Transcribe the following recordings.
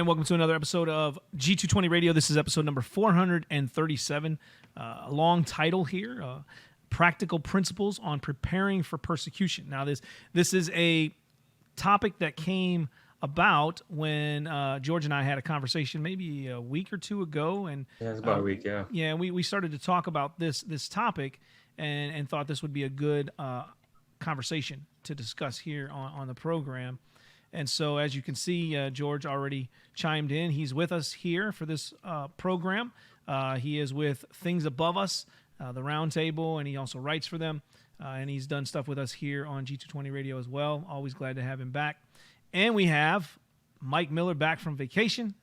and welcome to another episode of G220 Radio. This is episode number 437. A long title here, Practical Principles on Preparing for Persecution. Now, this is a topic that came about when George and I had a conversation maybe a week or two ago. And yeah, it's about a week, yeah. Yeah, we started to talk about this topic and thought this would be a good conversation to discuss here on the program. And so, as you can see, George already chimed in. He's with us here for this program. He is with Things Above Us, the Roundtable, and he also writes for them. And he's done stuff with us here on G220 Radio as well. Always glad to have him back. And we have Mike Miller back from vacation.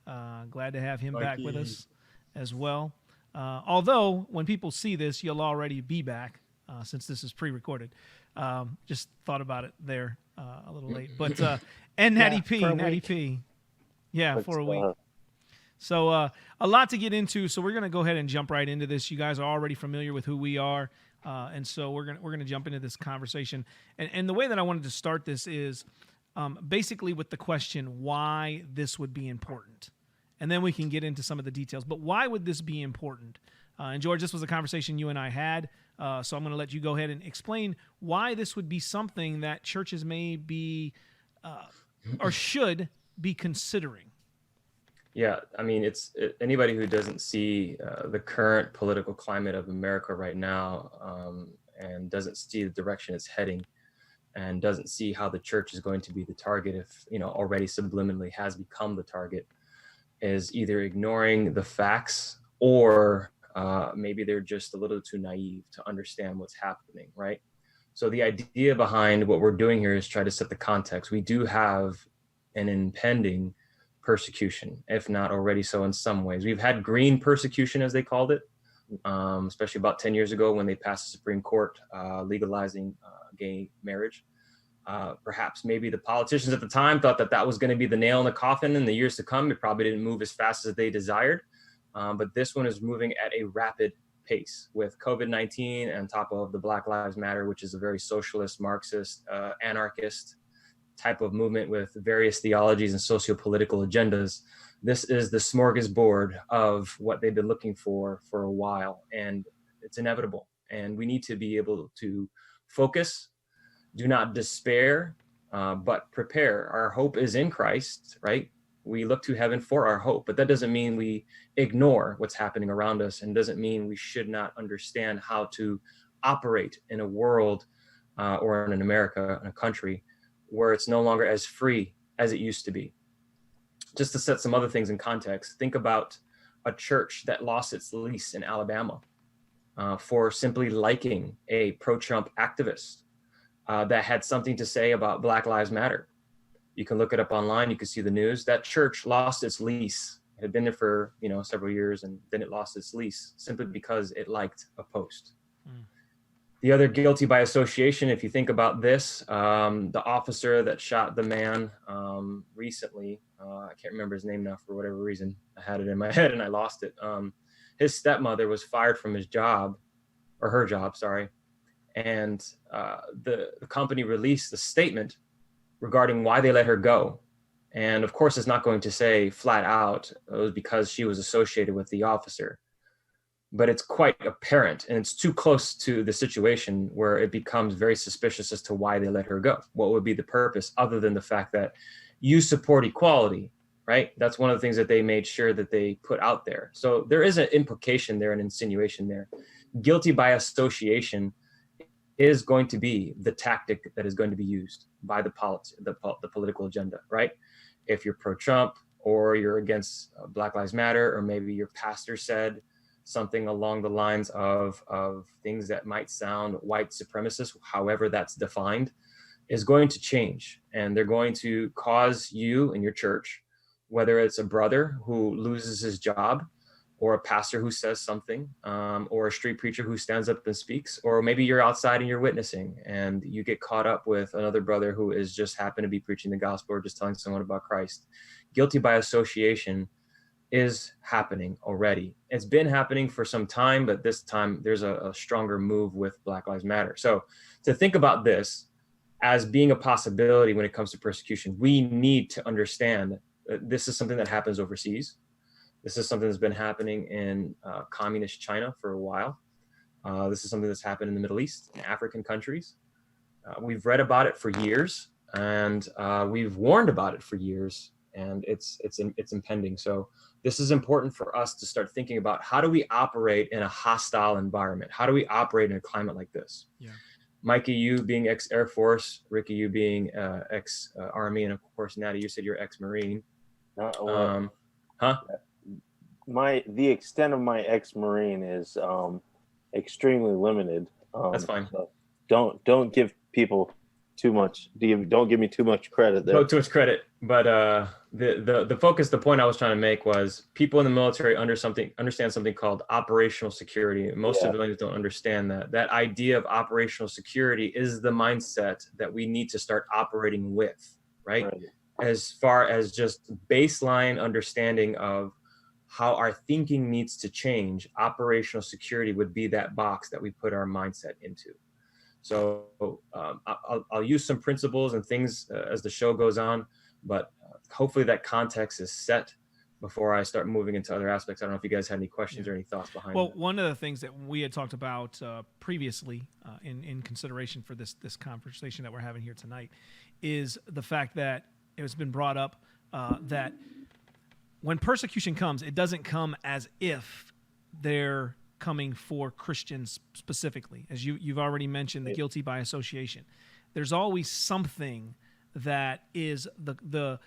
Glad to have him back with us as well. Although, when people see this, you'll already be back since this is pre-recorded. Just thought about it there a little late. But and Natty P. Yeah, for a week. So a lot to get into. So we're going to go ahead and jump right into this. You guys are already familiar with who we are. And so we're gonna jump into this conversation. And the way that I wanted to start this is basically with the question why this would be important. And then we can get into some of the details. But why would this be important? And George, this was a conversation you and I had. So I'm going to let you go ahead and explain why this would be something that churches may be or should be considering. Yeah, I mean, anybody who doesn't see the current political climate of America right now and doesn't see the direction it's heading and doesn't see how the church is going to be the target if, already subliminally has become the target is either ignoring the facts or maybe they're just a little too naive to understand what's happening, right? So the idea behind what we're doing here is try to set the context. We do have an impending persecution, if not already so in some ways. We've had green persecution, as they called it, especially about 10 years ago when they passed the Supreme Court legalizing gay marriage. Perhaps maybe the politicians at the time thought that was going to be the nail in the coffin in the years to come. It probably didn't move as fast as they desired. But this one is moving at a rapid pace with COVID-19 on top of the Black Lives Matter, which is a very socialist, Marxist, anarchist type of movement with various theologies and socio-political agendas. This is the smorgasbord of what they've been looking for a while, and it's inevitable. And we need to be able to focus, do not despair, but prepare. Our hope is in Christ, right? We look to heaven for our hope, but that doesn't mean we ignore what's happening around us, and doesn't mean we should not understand how to operate in a world or in America, in a country where it's no longer as free as it used to be. Just to set some other things in context, think about a church that lost its lease in Alabama for simply liking a pro-Trump activist that had something to say about Black Lives Matter. You can look it up online. You can see the news. That church lost its lease. It had been there for several years, and then it lost its lease simply because it liked a post. The other guilty by association, if you think about this, the officer that shot the man recently, I can't remember his name now for whatever reason. I had it in my head and I lost it. His stepmother was fired from his job, or her job, sorry. And the company released a statement regarding why they let her go. And of course, it's not going to say flat out it was because she was associated with the officer, but it's quite apparent, and it's too close to the situation where it becomes very suspicious as to why they let her go. What would be the purpose other than the fact that you support equality, right? That's one of the things that they made sure that they put out there. So there is an implication there, an insinuation there. Guilty by association is going to be the tactic that is going to be used by the political agenda, right? If you're pro-Trump or you're against Black Lives Matter, or maybe your pastor said something along the lines of things that might sound white supremacist, however that's defined, is going to change. And they're going to cause you and your church, whether it's a brother who loses his job, or a pastor who says something, or a street preacher who stands up and speaks, or maybe you're outside and you're witnessing and you get caught up with another brother who is just happen to be preaching the gospel or just telling someone about Christ. Guilty by association is happening already. It's been happening for some time, but this time there's a stronger move with Black Lives Matter. So to think about this as being a possibility when it comes to persecution, we need to understand This is something that happens overseas. This is something that's been happening in communist China for a while. This is something that's happened in the Middle East, in African countries. We've read about it for years, and we've warned about it for years, and it's impending. So this is important for us to start thinking about, how do we operate in a hostile environment? How do we operate in a climate like this? Yeah. Mikey, you being ex-Air Force, Ricky, you being ex-Army, and of course, Natty, you said you're ex-Marine. Well, Huh? the extent of my ex-Marine is extremely limited. That's fine. So don't give people too much. Don't give me too much credit there. No, too much credit. But the focus, the point I was trying to make was, people in the military understand something called operational security. Most civilians don't understand that. That idea of operational security is the mindset that we need to start operating with, right? As far as just baseline understanding of how our thinking needs to change, operational security would be that box that we put our mindset into. So I'll use some principles and things as the show goes on, but hopefully that context is set before I start moving into other aspects. I don't know if you guys had any questions or any thoughts behind Well, that. one of the things that we had talked about previously in consideration for this conversation that we're having here tonight is the fact that it has been brought up that when persecution comes, it doesn't come as if they're coming for Christians specifically, as you've already mentioned, the guilty by association. There's always something that is the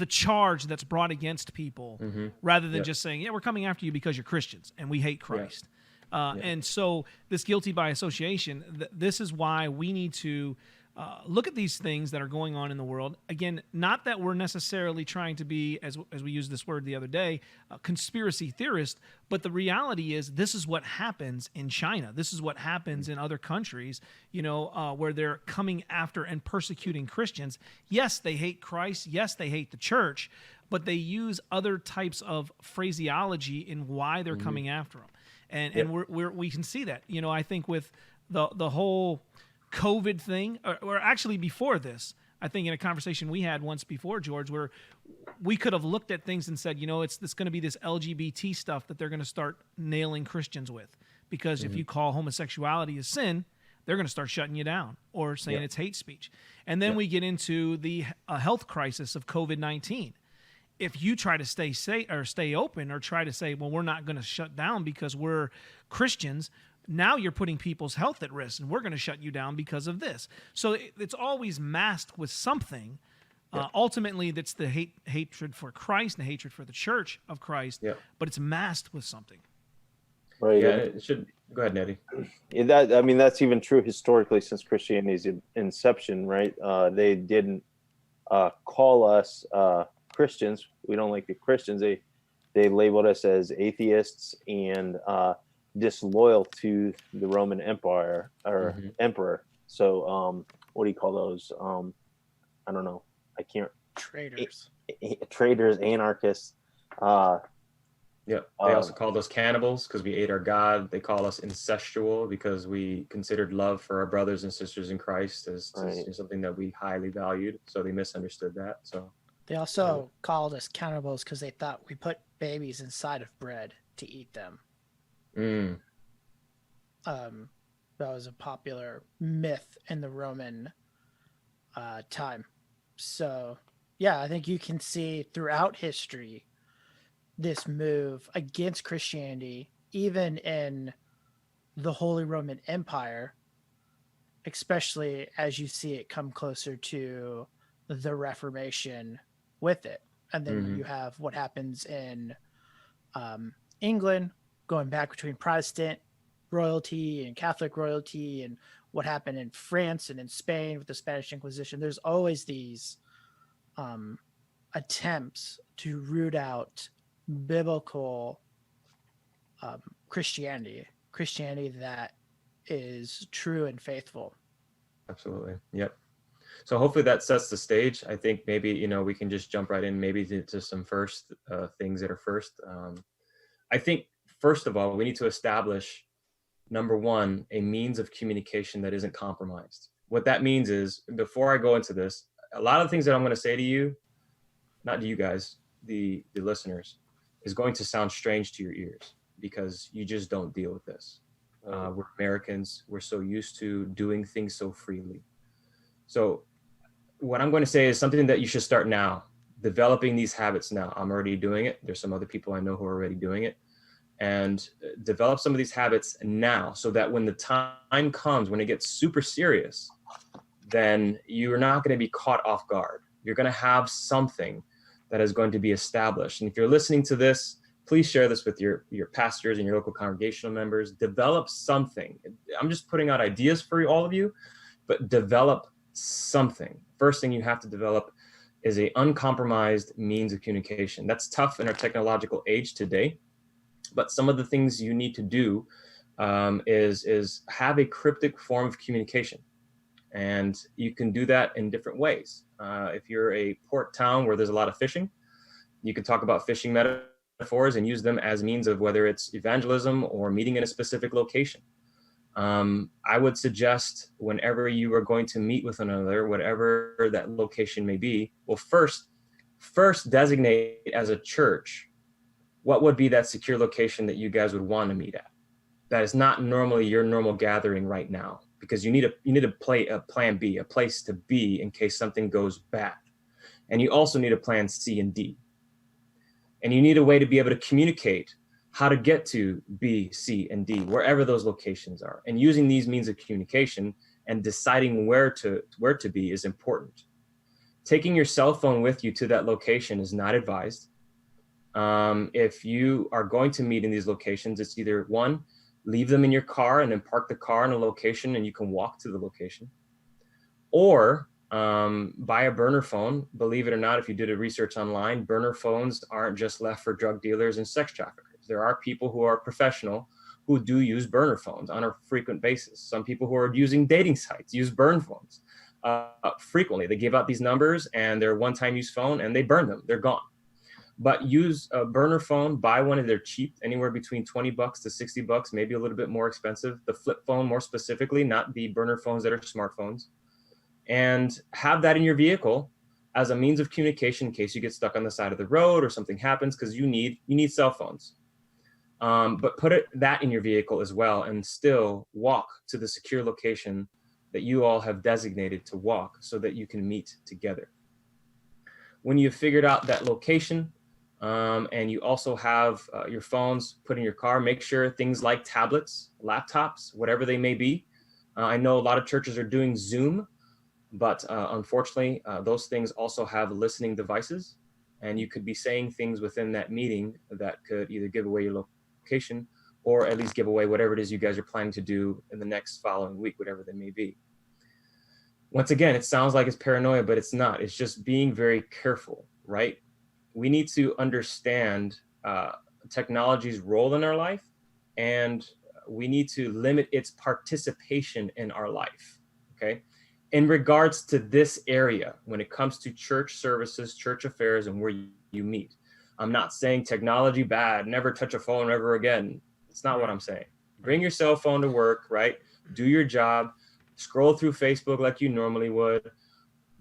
charge that's brought against people, rather than just saying, yeah, we're coming after you because you're Christians and we hate Christ. And so this guilty by association, this is why we need to look at these things that are going on in the world. Again, not that we're necessarily trying to be, as we used this word the other day, conspiracy theorists, but the reality is this is what happens in China. This is what happens in other countries, where they're coming after and persecuting Christians. Yes, they hate Christ. Yes, they hate the church, but they use other types of phraseology in why they're coming after them. And we can see that. I think with the whole COVID thing, or actually before this, I think in a conversation we had once before, George, where we could have looked at things and said, it's going to be this LGBT stuff that they're going to start nailing Christians with, because if you call homosexuality a sin, they're going to start shutting you down or saying it's hate speech. And then we get into the health crisis of COVID-19. If you try to stay open, or try to say, well, we're not going to shut down because we're Christians, now you're putting people's health at risk, and we're going to shut you down because of this. So it's always masked with something. Ultimately, that's the hatred for Christ and the hatred for the church of Christ, but it's masked with something. Right. Yeah, it should. Go ahead, Nettie. That's even true historically since Christianity's inception, right? They didn't call us Christians. We don't like the Christians. They labeled us as atheists and disloyal to the Roman Empire or emperor. So what do you call those? I don't know. I can't. Traitors. Traitors, anarchists. They also called us cannibals because we ate our God. They call us incestual because we considered love for our brothers and sisters in Christ as something that we highly valued. So they misunderstood that. So they also called us cannibals because they thought we put babies inside of bread to eat them. That was a popular myth in the Roman time. So, yeah, I think you can see throughout history this move against Christianity, even in the Holy Roman Empire, especially as you see it come closer to the Reformation with it. And then you have what happens in England, going back between Protestant royalty and Catholic royalty, and what happened in France and in Spain with the Spanish Inquisition. There's always these attempts to root out biblical Christianity that is true and faithful. Absolutely. Yep. So hopefully that sets the stage. I think maybe, we can just jump right in maybe to some first things that are first. I think, first of all, we need to establish, number one, a means of communication that isn't compromised. What that means is, before I go into this, a lot of the things that I'm going to say to you, not to you guys, the listeners, is going to sound strange to your ears because you just don't deal with this. We're Americans. We're so used to doing things so freely. So what I'm going to say is something that you should start now, developing these habits now. I'm already doing it. There's some other people I know who are already doing it. And develop some of these habits now so that when the time comes, when it gets super serious, then you're not going to be caught off guard. You're going to have something that is going to be established. And if you're listening to this, please share this with your pastors and your local congregational members. Develop something. I'm just putting out ideas for all of you, but develop something. First thing you have to develop is a uncompromised means of communication. That's tough in our technological age today, but some of the things you need to do is have a cryptic form of communication. And you can do that in different ways. If you're a port town where there's a lot of fishing, you can talk about fishing metaphors and use them as means of whether it's evangelism or meeting in a specific location. I would suggest whenever you are going to meet with another, whatever that location may be, well, first designate as a church what would be that secure location that you guys would want to meet at. That is not normally your normal gathering right now, because you need to play a plan B, a place to be in case something goes bad. And you also need a plan C and D. And you need a way to be able to communicate how to get to B, C, and D, wherever those locations are. And using these means of communication and deciding where to be is important. Taking your cell phone with you to that location is not advised. If you are going to meet in these locations, it's either one, leave them in your car and then park the car in a location and you can walk to the location, or buy a burner phone. Believe it or not, if you did a research online, burner phones aren't just left for drug dealers and sex traffickers. There are people who are professional who do use burner phones on a frequent basis. Some people who are using dating sites use burn phones frequently. They give out these numbers and they're one-time use phone and they burn them. They're gone. But use a burner phone, buy one of their cheap, anywhere between $20 to $60, maybe a little bit more expensive. The flip phone more specifically, not the burner phones that are smartphones. And have that in your vehicle as a means of communication in case you get stuck on the side of the road or something happens, because you need cell phones. But put that in your vehicle as well and still walk to the secure location that you all have designated to walk so that you can meet together. When you've figured out that location, and you also have your phones put in your car, make sure things like tablets, laptops, whatever they may be. I know a lot of churches are doing Zoom, but unfortunately, those things also have listening devices, and you could be saying things within that meeting that could either give away your location or at least give away whatever it is you guys are planning to do in the next following week, whatever they may be. Once again, it sounds like it's paranoia, but it's not. It's just being very careful, right? We need to understand technology's role in our life, and we need to limit its participation in our life, okay? In regards to this area, when it comes to church services, church affairs, and where you meet, I'm not saying technology bad, never touch a phone ever again. It's not what I'm saying. Bring your cell phone to work, right? Do your job, scroll through Facebook like you normally would,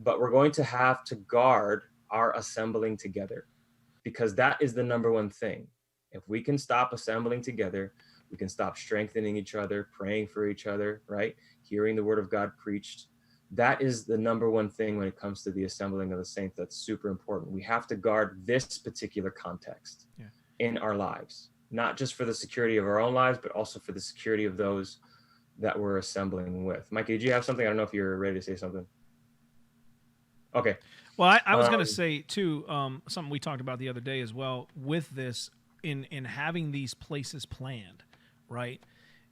but we're going to have to guard our assembling together, because that is the number one thing. If we can stop assembling together, we can stop strengthening each other, praying for each other, right? Hearing the word of God preached. That is the number one thing when it comes to the assembling of the saints. That's super important. We have to guard this particular context in our lives, not just for the security of our own lives, but also for the security of those that we're assembling with. Mikey, did you have something? I don't know if you're ready to say something. Okay. Well, I was going to say too, something we talked about the other day as well with this in having these places planned, right?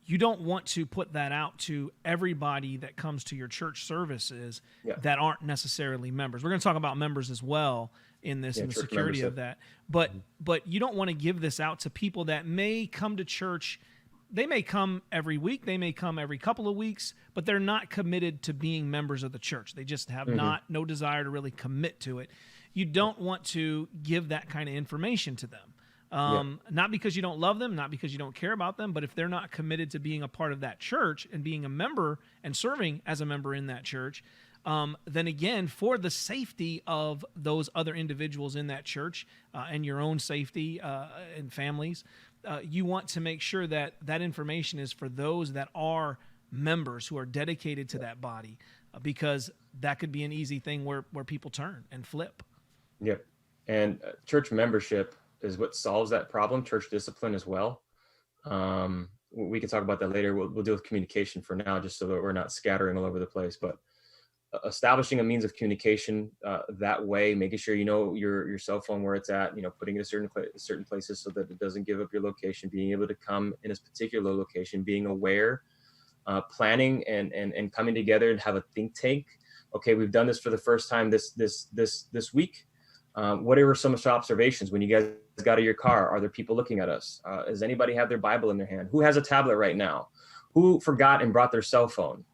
You don't want to put that out to everybody that comes to your church services that aren't necessarily members. We're going to talk about members as well in this and the security of that. But you don't want to give this out to people that may come to church. They may come every week, they may come every couple of weeks, but they're not committed to being members of the church. They just have no desire to really commit to it. You don't want to give that kind of information to them. Not because you don't love them, not because you don't care about them, but if they're not committed to being a part of that church and being a member and serving as a member in that church, then again, for the safety of those other individuals in that church and your own safety and families, you want to make sure that that information is for those that are members who are dedicated to that body, because that could be an easy thing where people turn and flip. Yep. And church membership is what solves that problem. Church discipline as well. We can talk about that later. We'll deal with communication for now, just so that we're not scattering all over the place. But establishing a means of communication that way, making sure you know your cell phone where it's at, putting it in certain places so that it doesn't give up your location, being able to come in a particular location, being aware, planning and coming together and have a think tank. Okay, we've done this for the first time this week. What are some observations when you guys got out of your car? Are there people looking at us? Does anybody have their Bible in their hand? Who has a tablet right now? Who forgot and brought their cell phone?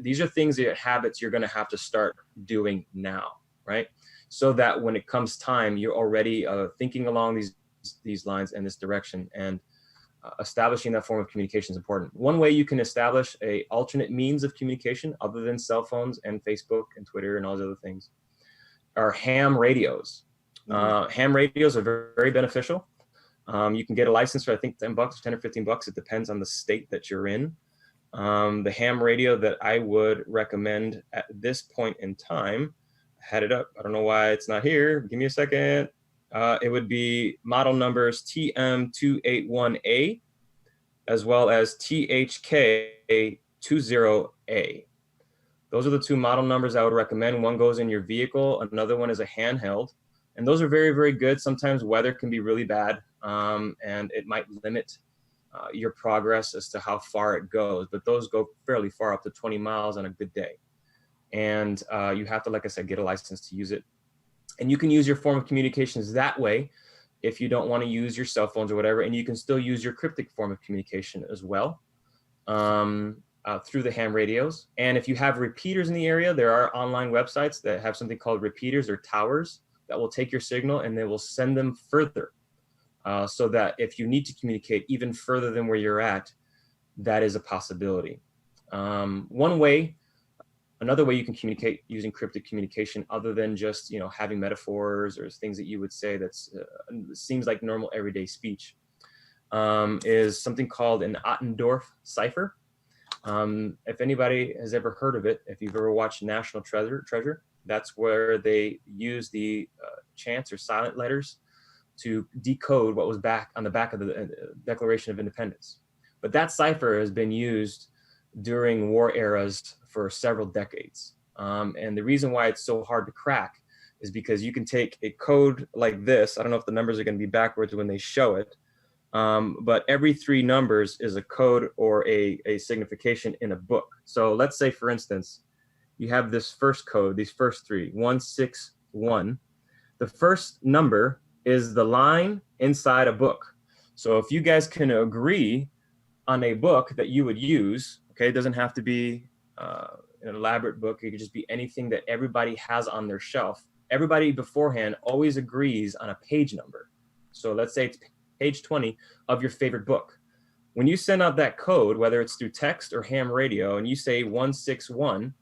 These are things, habits you're going to have to start doing now, right? So that when it comes time, you're already thinking along these lines and this direction, and establishing that form of communication is important. One way you can establish a alternate means of communication other than cell phones and Facebook and Twitter and all those other things are ham radios. Ham radios are very, very beneficial. You can get a license for, I think, $10, $10 or $15. It depends on the state that you're in. The ham radio that I would recommend at this point in time, I had it up. I don't know why it's not here. Give me a second. It would be model numbers TM281A as well as THK20A. Those are the two model numbers I would recommend. One goes in your vehicle, another one is a handheld. And those are very, very good. Sometimes weather can be really bad, and it might limit your progress as to how far it goes. But those go fairly far, up to 20 miles on a good day. And you have to, like I said, get a license to use it. And you can use your form of communications that way if you don't want to use your cell phones or whatever. And you can still use your cryptic form of communication as well through the ham radios. And if you have repeaters in the area, there are online websites that have something called repeaters or towers that will take your signal and they will send them further, so that if you need to communicate even further than where you're at, that is a possibility. Another way you can communicate using cryptic communication, other than just having metaphors or things that you would say that's seems like normal everyday speech, is something called an Ottendorf cipher. If anybody has ever heard of it, if you've ever watched National Treasure, that's where they use the chants or silent letters to decode what was on the back of the Declaration of Independence. But that cipher has been used during war eras for several decades. And the reason why it's so hard to crack is because you can take a code like this. I don't know if the numbers are going to be backwards when they show it, but every 3 numbers is a code or a signification in a book. So let's say, for instance, you have this first code, these first 3, 161. The first number is the line inside a book. So if you guys can agree on a book that you would use, okay, it doesn't have to be an elaborate book. It could just be anything that everybody has on their shelf. Everybody beforehand always agrees on a page number. So let's say it's page 20 of your favorite book. When you send out that code, whether it's through text or ham radio, and you say 161,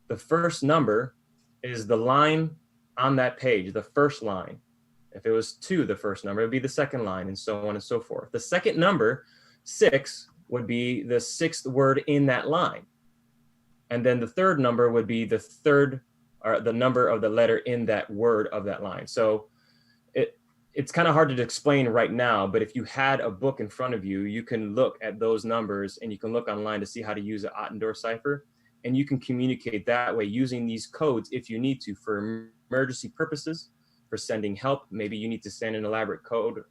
the first number is the line on that page, the first line. If it was 2, the first number, it would be the second line, and so on and so forth. The second number, 6, would be the 6th word in that line. And then the third number would be the third, or the number of the letter in that word of that line. So it's kind of hard to explain right now, but if you had a book in front of you, you can look at those numbers and you can look online to see how to use an Ottendorf cipher. And you can communicate that way using these codes if you need to, for emergency purposes, for sending help. Maybe you need to send an elaborate code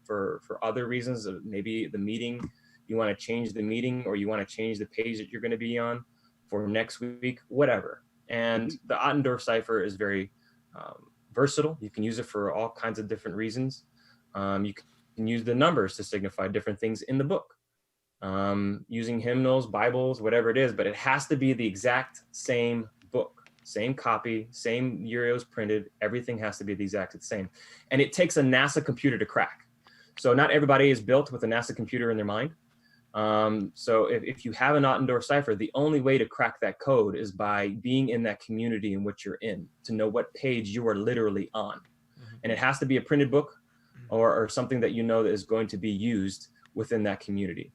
for other reasons. Maybe the meeting, you want to change the meeting, or you want to change the page that you're going to be on for next week, whatever. And the Ottendorf cipher is very versatile. You can use it for all kinds of different reasons. You can use the numbers to signify different things in the book, using hymnals, Bibles, whatever it is, but it has to be the exact same book, same copy, same year it was printed. Everything has to be the exact same. And it takes a NASA computer to crack. So not everybody is built with a NASA computer in their mind. So if you have an Ottendorf cipher, the only way to crack that code is by being in that community in which you're in, to know what page you are literally on. And it has to be a printed book or something that you know that is going to be used within that community.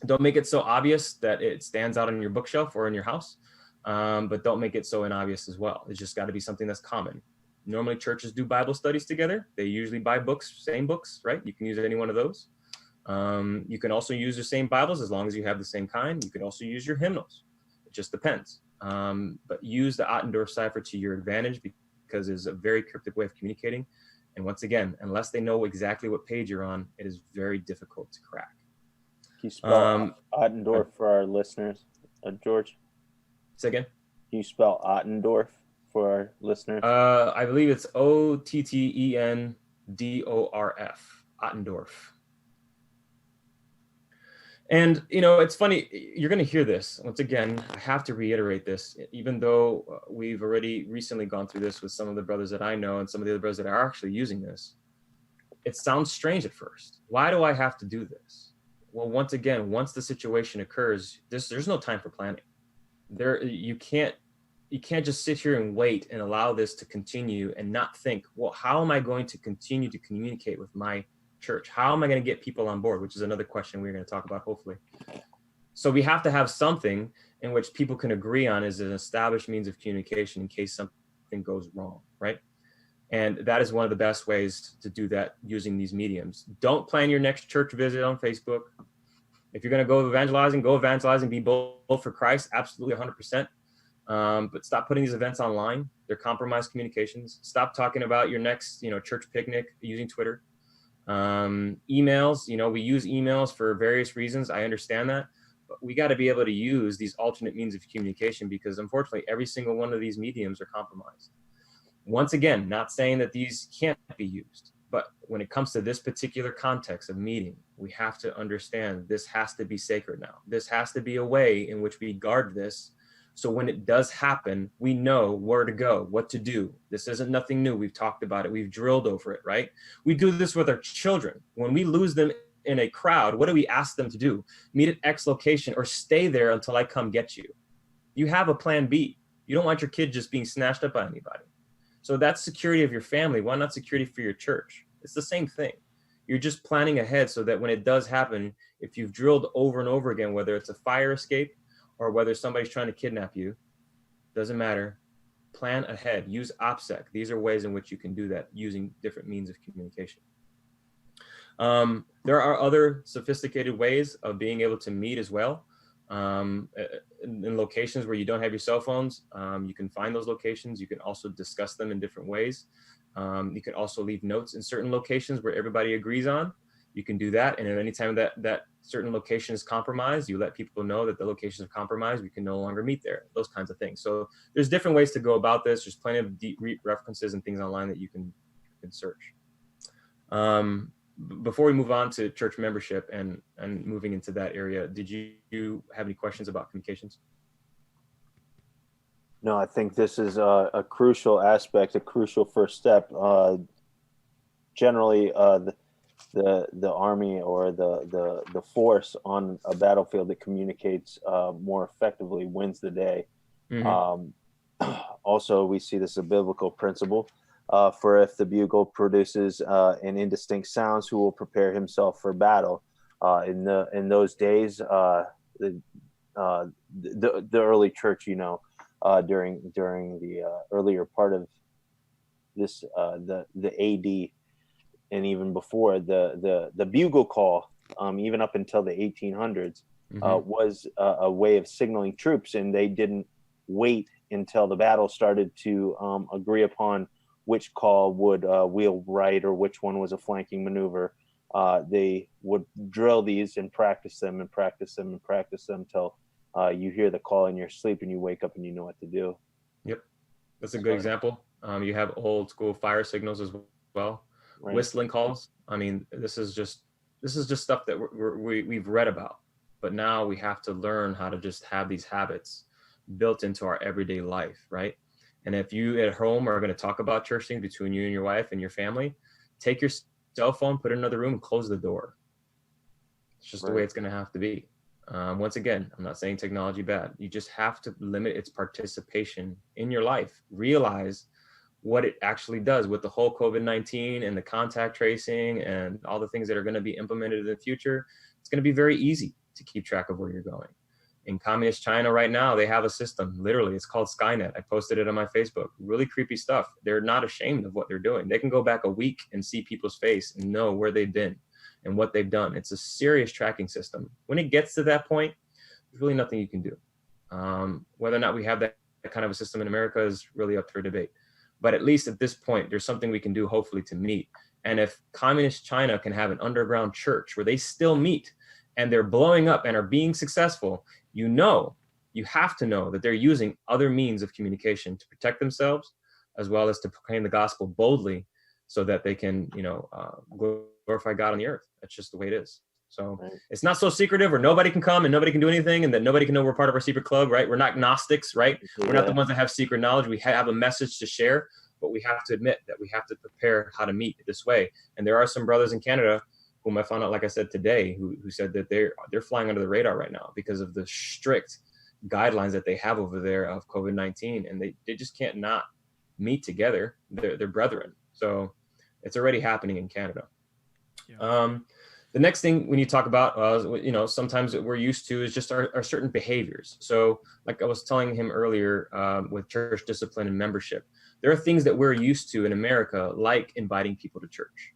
Don't make it so obvious that it stands out on your bookshelf or in your house, but don't make it so inobvious as well. It's just got to be something that's common. Normally churches do Bible studies together. They usually buy books, same books, right? You can use any one of those. You can also use the same Bibles as long as you have the same kind. You can also use your hymnals. It just depends. But use the Ottendorf cipher to your advantage because it's a very cryptic way of communicating. And once again, unless they know exactly what page you're on, it is very difficult to crack. Can you spell Ottendorf for our listeners, George? Say again? Can you spell Ottendorf for our listeners? I believe it's Ottendorf, Ottendorf. And, you know, it's funny, you're going to hear this. Once again, I have to reiterate this, even though we've already recently gone through this with some of the brothers that I know and some of the other brothers that are actually using this. It sounds strange at first. Why do I have to do this? Well, once again, once the situation occurs, there's no time for planning. You can't just sit here and wait and allow this to continue and not think, well, how am I going to continue to communicate with my church? How am I going to get people on board? Which is another question we're going to talk about, hopefully. So we have to have something in which people can agree on as an established means of communication in case something goes wrong, right? And that is one of the best ways to do that using these mediums. Don't plan your next church visit on Facebook. If you're going to go evangelizing, be bold for Christ, absolutely 100%. But stop putting these events online. They're compromised communications. Stop talking about your next, church picnic using Twitter. Emails, we use emails for various reasons. I understand that, but we got to be able to use these alternate means of communication because unfortunately, every single one of these mediums are compromised. Once again, not saying that these can't be used, but when it comes to this particular context of meeting, we have to understand this has to be sacred now. This has to be a way in which we guard this. So when it does happen, we know where to go, what to do. This isn't nothing new. We've talked about it. We've drilled over it, right? We do this with our children. When we lose them in a crowd, what do we ask them to do? Meet at X location or stay there until I come get you. You have a plan B. You don't want your kid just being snatched up by anybody. So that's security of your family. Why not security for your church? It's the same thing. You're just planning ahead so that when it does happen, if you've drilled over and over again, whether it's a fire escape or whether somebody's trying to kidnap you, doesn't matter. Plan ahead. Use OPSEC. These are ways in which you can do that using different means of communication. There are other sophisticated ways of being able to meet as well. In locations where you don't have your cell phones, you can find those locations. You can also discuss them in different ways. You can also leave notes in certain locations where everybody agrees on. You can do that. And at any time that certain location is compromised, you let people know that the locations are compromised. We can no longer meet there, those kinds of things. So there's different ways to go about this. There's plenty of deep references and things online that you can search. Before we move on to church membership and moving into that area, did you have any questions about communications? No, I think this is a crucial aspect, a crucial first step. Generally, the army or the force on a battlefield that communicates more effectively wins the day. Mm-hmm. Also, we see this as a biblical principle. For if the bugle produces an indistinct sounds, who will prepare himself for battle? In those days, the early church, during the earlier part of this, the AD, and even before the bugle call, even up until the 1800s, mm-hmm. Was a way of signaling troops, and they didn't wait until the battle started to agree upon which call would wheel right or which one was a flanking maneuver. They would drill these and practice them until you hear the call in your sleep and you wake up and you know what to do. Yep, that's a good example. You have old school fire signals as well, right. Whistling calls. I mean, this is just stuff that we've read about, but now we have to learn how to just have these habits built into our everyday life, right? And if you at home are going to talk about church things between you and your wife and your family, take your cell phone, put it in another room, and close the door. It's just the way it's going to have to be. Once again, I'm not saying technology bad. You just have to limit its participation in your life. Realize what it actually does with the whole COVID-19 and the contact tracing and all the things that are going to be implemented in the future. It's going to be very easy to keep track of where you're going. In communist China right now, they have a system, literally, it's called Skynet. I posted it on my Facebook. Really creepy stuff. They're not ashamed of what they're doing. They can go back a week and see people's face and know where they've been and what they've done. It's a serious tracking system. When it gets to that point, there's really nothing you can do. Whether or not we have that kind of a system in America is really up for debate. But at least at this point, there's something we can do, hopefully, to meet. And if communist China can have an underground church where they still meet and they're blowing up and are being successful, you have to know that they're using other means of communication to protect themselves, as well as to proclaim the gospel boldly so that they can, glorify God on the earth. That's just the way it is. So It's not so secretive where nobody can come and nobody can do anything and that nobody can know we're part of our secret club, right? We're not Gnostics, right? We're not the ones that have secret knowledge. We have a message to share, but we have to admit that we have to prepare how to meet this way. And there are some brothers in Canada whom I found out, like I said today, who said that they're flying under the radar right now because of the strict guidelines that they have over there of COVID-19, and they just can't not meet together. They're brethren. So it's already happening in Canada. Yeah. The next thing when you talk about, sometimes that we're used to is just our certain behaviors. So like I was telling him earlier with church discipline and membership, there are things that we're used to in America, like inviting people to church.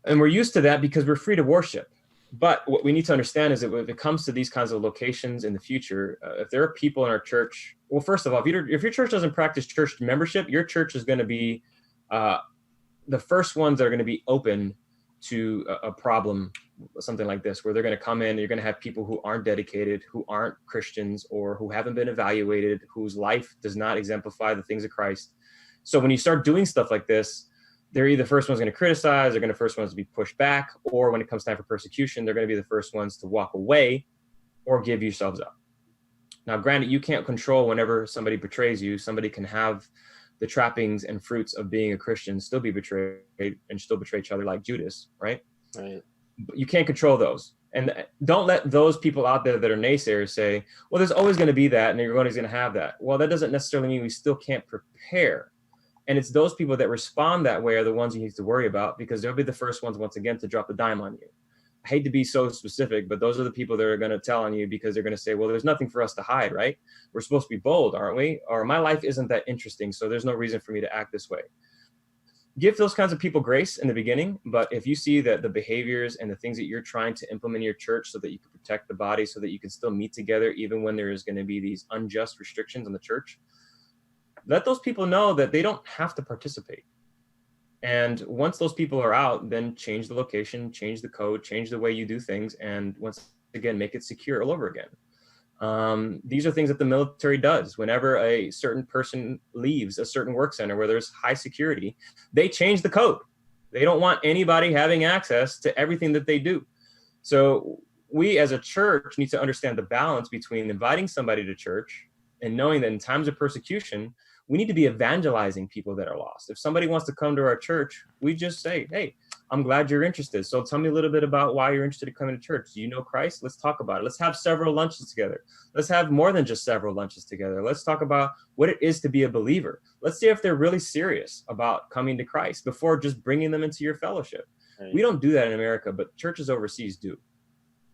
And we're used to that because we're free to worship. But what we need to understand is that when it comes to these kinds of locations in the future, if there are people in our church, well, first of all, if your church doesn't practice church membership, your church is going to be the first ones that are going to be open to a problem, something like this, where they're going to come in, you're going to have people who aren't dedicated, who aren't Christians, or who haven't been evaluated, whose life does not exemplify the things of Christ. So when you start doing stuff like this, they're either the first ones going to criticize, they're going to first ones to be pushed back, or when it comes time for persecution, they're going to be the first ones to walk away or give yourselves up. Now, granted, you can't control whenever somebody betrays you. Somebody can have the trappings and fruits of being a Christian, still be betrayed and still betray each other like Judas, right? Right. But you can't control those. And don't let those people out there that are naysayers say, well, there's always going to be that and you're always going to have that. Well, that doesn't necessarily mean we still can't prepare. And it's those people that respond that way are the ones you need to worry about, because they'll be the first ones, once again, to drop the dime on you. I hate to be so specific, but those are the people that are going to tell on you because they're going to say, well, there's nothing for us to hide, right? We're supposed to be bold, aren't we? Or my life isn't that interesting, so there's no reason for me to act this way. Give those kinds of people grace in the beginning, but if you see that the behaviors and the things that you're trying to implement in your church so that you can protect the body, so that you can still meet together, even when there is going to be these unjust restrictions on the church, let those people know that they don't have to participate. And once those people are out, then change the location, change the code, change the way you do things, and once again, make it secure all over again. These are things that the military does. Whenever a certain person leaves a certain work center where there's high security, they change the code. They don't want anybody having access to everything that they do. So we as a church need to understand the balance between inviting somebody to church and knowing that in times of persecution, we need to be evangelizing people that are lost. If somebody wants to come to our church, we just say, hey, I'm glad you're interested. So tell me a little bit about why you're interested in coming to church. Do you know Christ? Let's talk about it. Let's have several lunches together. Let's have more than just several lunches together. Let's talk about what it is to be a believer. Let's see if they're really serious about coming to Christ before just bringing them into your fellowship. Right. We don't do that in America, but churches overseas do,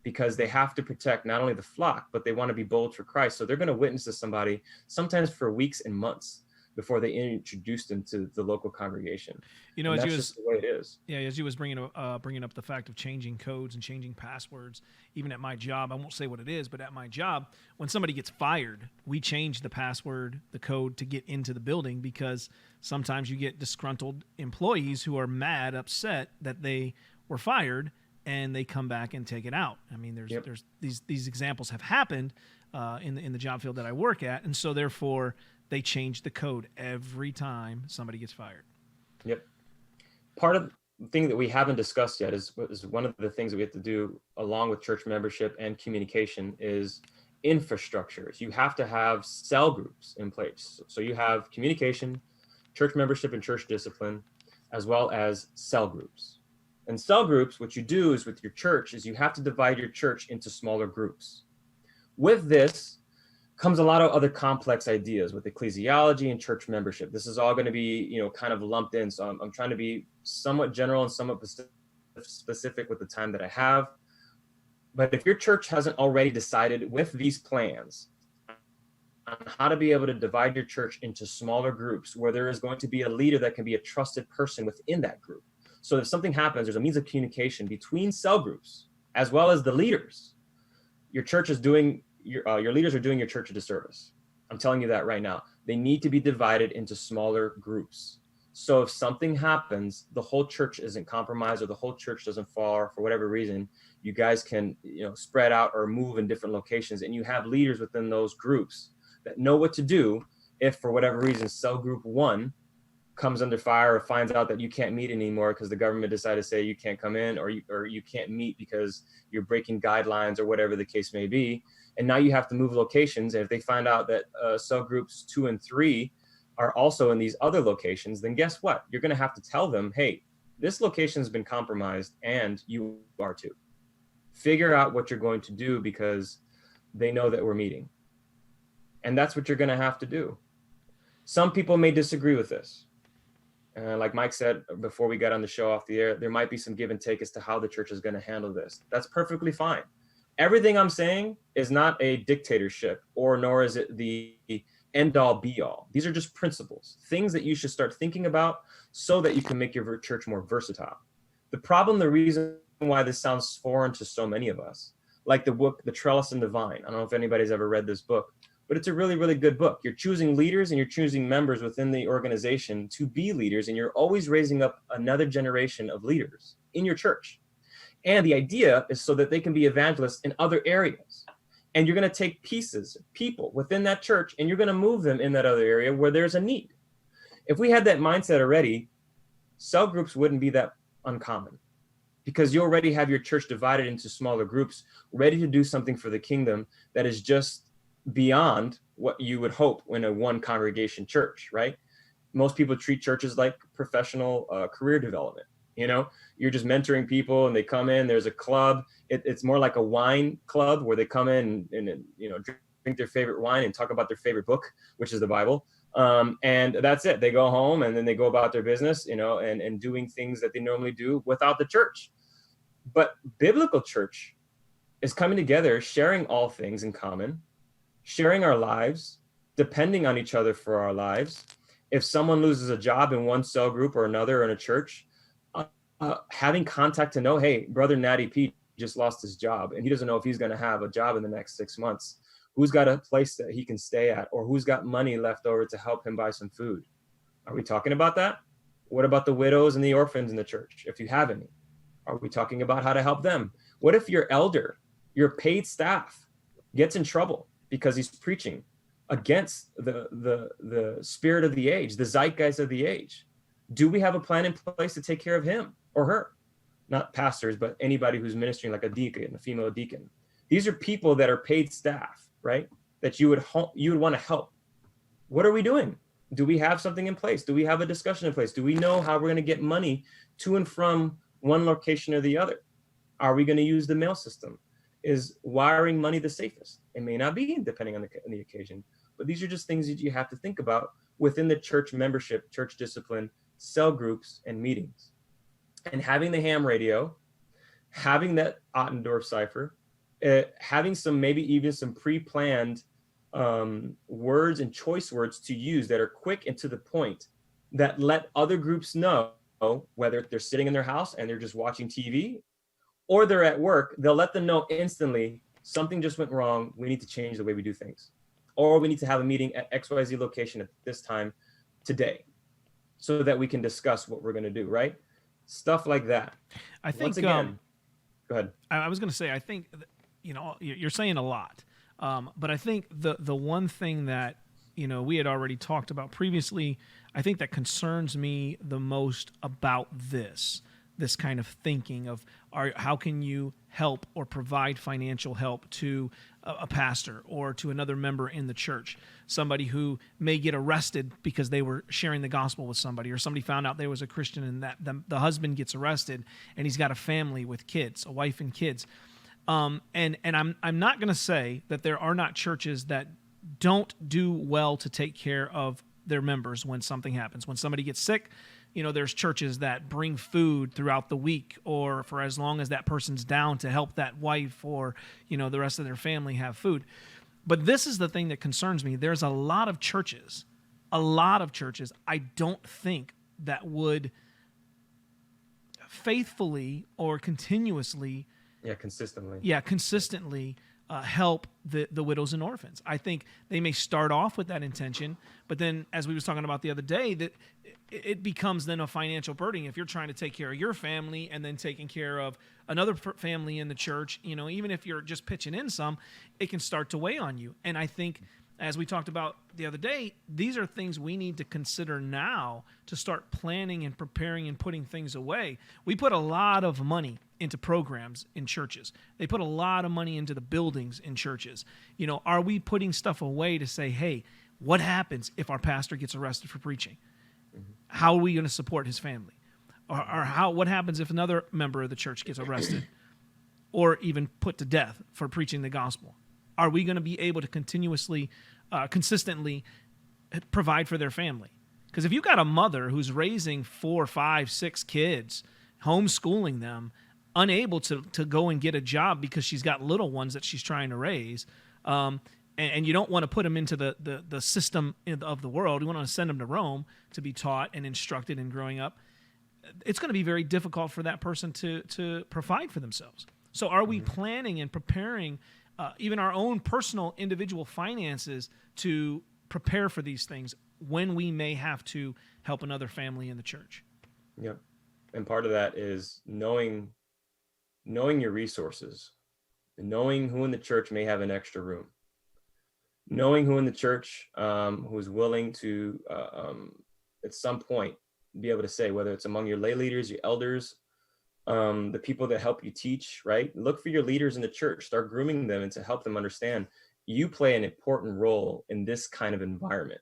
because they have to protect not only the flock, but they want to be bold for Christ. So they're going to witness to somebody sometimes for weeks and months before they introduce them to the local congregation. You know, and as that's just the way it is. Yeah, as you was bringing up the fact of changing codes and changing passwords, even at my job, I won't say what it is, but at my job, when somebody gets fired, we change the password, the code to get into the building, because sometimes you get disgruntled employees who are mad, upset that they were fired, and they come back and take it out. I mean, there's these examples have happened in the job field that I work at, and so therefore they change the code every time somebody gets fired. Yep. Part of the thing that we haven't discussed yet is one of the things that we have to do along with church membership and communication is infrastructures. You have to have cell groups in place. So you have communication, church membership, and church discipline, as well as cell groups. And cell groups, what you do is with your church is you have to divide your church into smaller groups. With this comes a lot of other complex ideas with ecclesiology and church membership. This is all going to be, kind of lumped in. So I'm trying to be somewhat general and somewhat specific with the time that I have. But if your church hasn't already decided with these plans on how to be able to divide your church into smaller groups where there is going to be a leader that can be a trusted person within that group. So if something happens, there's a means of communication between cell groups as well as the leaders. Your church is doing, your leaders are doing your church a disservice. I'm telling you that right now. They need to be divided into smaller groups. So if something happens, the whole church isn't compromised or the whole church doesn't fall, or for whatever reason, you guys can, spread out or move in different locations, and you have leaders within those groups that know what to do if for whatever reason cell group 1 comes under fire or finds out that you can't meet anymore because the government decided to say you can't come in, or you can't meet because you're breaking guidelines or whatever the case may be. And now you have to move locations. And if they find out that cell groups 2 and 3 are also in these other locations, then guess what? You're going to have to tell them, hey, this location has been compromised and you are too. Figure out what you're going to do because they know that we're meeting. And that's what you're going to have to do. Some people may disagree with this. Like Mike said before we got on the show off the air, there might be some give and take as to how the church is going to handle this. That's perfectly fine. Everything I'm saying is not a dictatorship, or nor is it the end all be all. These are just principles, things that you should start thinking about so that you can make your church more versatile. The reason why this sounds foreign to so many of us, like the book, The Trellis and the Vine. I don't know if anybody's ever read this book, but it's a really, really good book. You're choosing leaders and you're choosing members within the organization to be leaders, and you're always raising up another generation of leaders in your church. And the idea is so that they can be evangelists in other areas. And you're going to take people within that church, and you're going to move them in that other area where there's a need. If we had that mindset already, cell groups wouldn't be that uncommon, because you already have your church divided into smaller groups, ready to do something for the kingdom that is just beyond what you would hope in a one congregation church, right? Most people treat churches like professional career development. You're just mentoring people, and they come in, there's a club. It's more like a wine club where they come in and drink their favorite wine and talk about their favorite book, which is the Bible. And that's it. They go home and then they go about their business, and doing things that they normally do without the church. But biblical church is coming together, sharing all things in common, sharing our lives, depending on each other for our lives. If someone loses a job in one cell group or another or in a church, having contact to know, hey, brother Natty P just lost his job and he doesn't know if he's going to have a job in the next 6 months. Who's got a place that he can stay at, or who's got money left over to help him buy some food? Are we talking about that? What about the widows and the orphans in the church, if you have any? Are we talking about how to help them? What if your elder, your paid staff, gets in trouble because he's preaching against the spirit of the age, the zeitgeist of the age? Do we have a plan in place to take care of him or her? Not pastors, but anybody who's ministering, like a deacon, a female deacon. These are people that are paid staff, right? That you would want to help. What are we doing? Do we have something in place? Do we have a discussion in place? Do we know how we're going to get money to and from one location or the other? Are we going to use the mail system? Is wiring money the safest? It may not be, depending on the occasion. But these are just things that you have to think about within the church membership, church discipline, cell groups, and meetings. And having the ham radio, having that Ottendorf cipher, having maybe even some pre-planned words and choice words to use that are quick and to the point, that let other groups know, whether they're sitting in their house and they're just watching TV or they're at work, they'll let them know instantly, something just went wrong. We need to change the way we do things. Or we need to have a meeting at XYZ location at this time today, so that we can discuss what we're going to do, right? Stuff like that. I think, once again, go ahead. I was going to say, I think, you're saying a lot, but I think the one thing that, we had already talked about previously, I think that concerns me the most about this kind of thinking of how can you help or provide financial help to a pastor or to another member in the church, somebody who may get arrested because they were sharing the gospel with somebody, or somebody found out there was a Christian and that the husband gets arrested and he's got a family with kids, a wife and kids. And I'm not going to say that there are not churches that don't do well to take care of their members when something happens. When somebody gets sick, there's churches that bring food throughout the week or for as long as that person's down to help that wife or, the rest of their family have food. But this is the thing that concerns me. There's a lot of churches I don't think that would faithfully or continuously consistently help the widows and orphans. I think they may start off with that intention, but then, as we was talking about the other day, that it becomes then a financial burden if you're trying to take care of your family and then taking care of another family in the church. Even if you're just pitching in some, it can start to weigh on you. And I think, as we talked about the other day, these are things we need to consider now to start planning and preparing and putting things away. We put a lot of money into programs in churches. They put a lot of money into the buildings in churches. Are we putting stuff away to say, hey, what happens if our pastor gets arrested for preaching? How are we going to support his family? Or what happens if another member of the church gets arrested or even put to death for preaching the gospel? Are we going to be able to consistently provide for their family? Because if you've got a mother who's raising 4, 5, 6 kids, homeschooling them, unable to go and get a job because she's got little ones that she's trying to raise, and you don't want to put them into the system of the world. You want to send them to Rome to be taught and instructed and growing up. It's going to be very difficult for that person to provide for themselves. So are we planning and preparing even our own personal individual finances to prepare for these things when we may have to help another family in the church? Yep. And part of that is knowing your resources, knowing who in the church may have an extra room, knowing who in the church who is willing to at some point be able to say, whether it's among your lay leaders, your elders, the people that help you teach, right? Look for your leaders in the church, start grooming them and to help them understand you play an important role in this kind of environment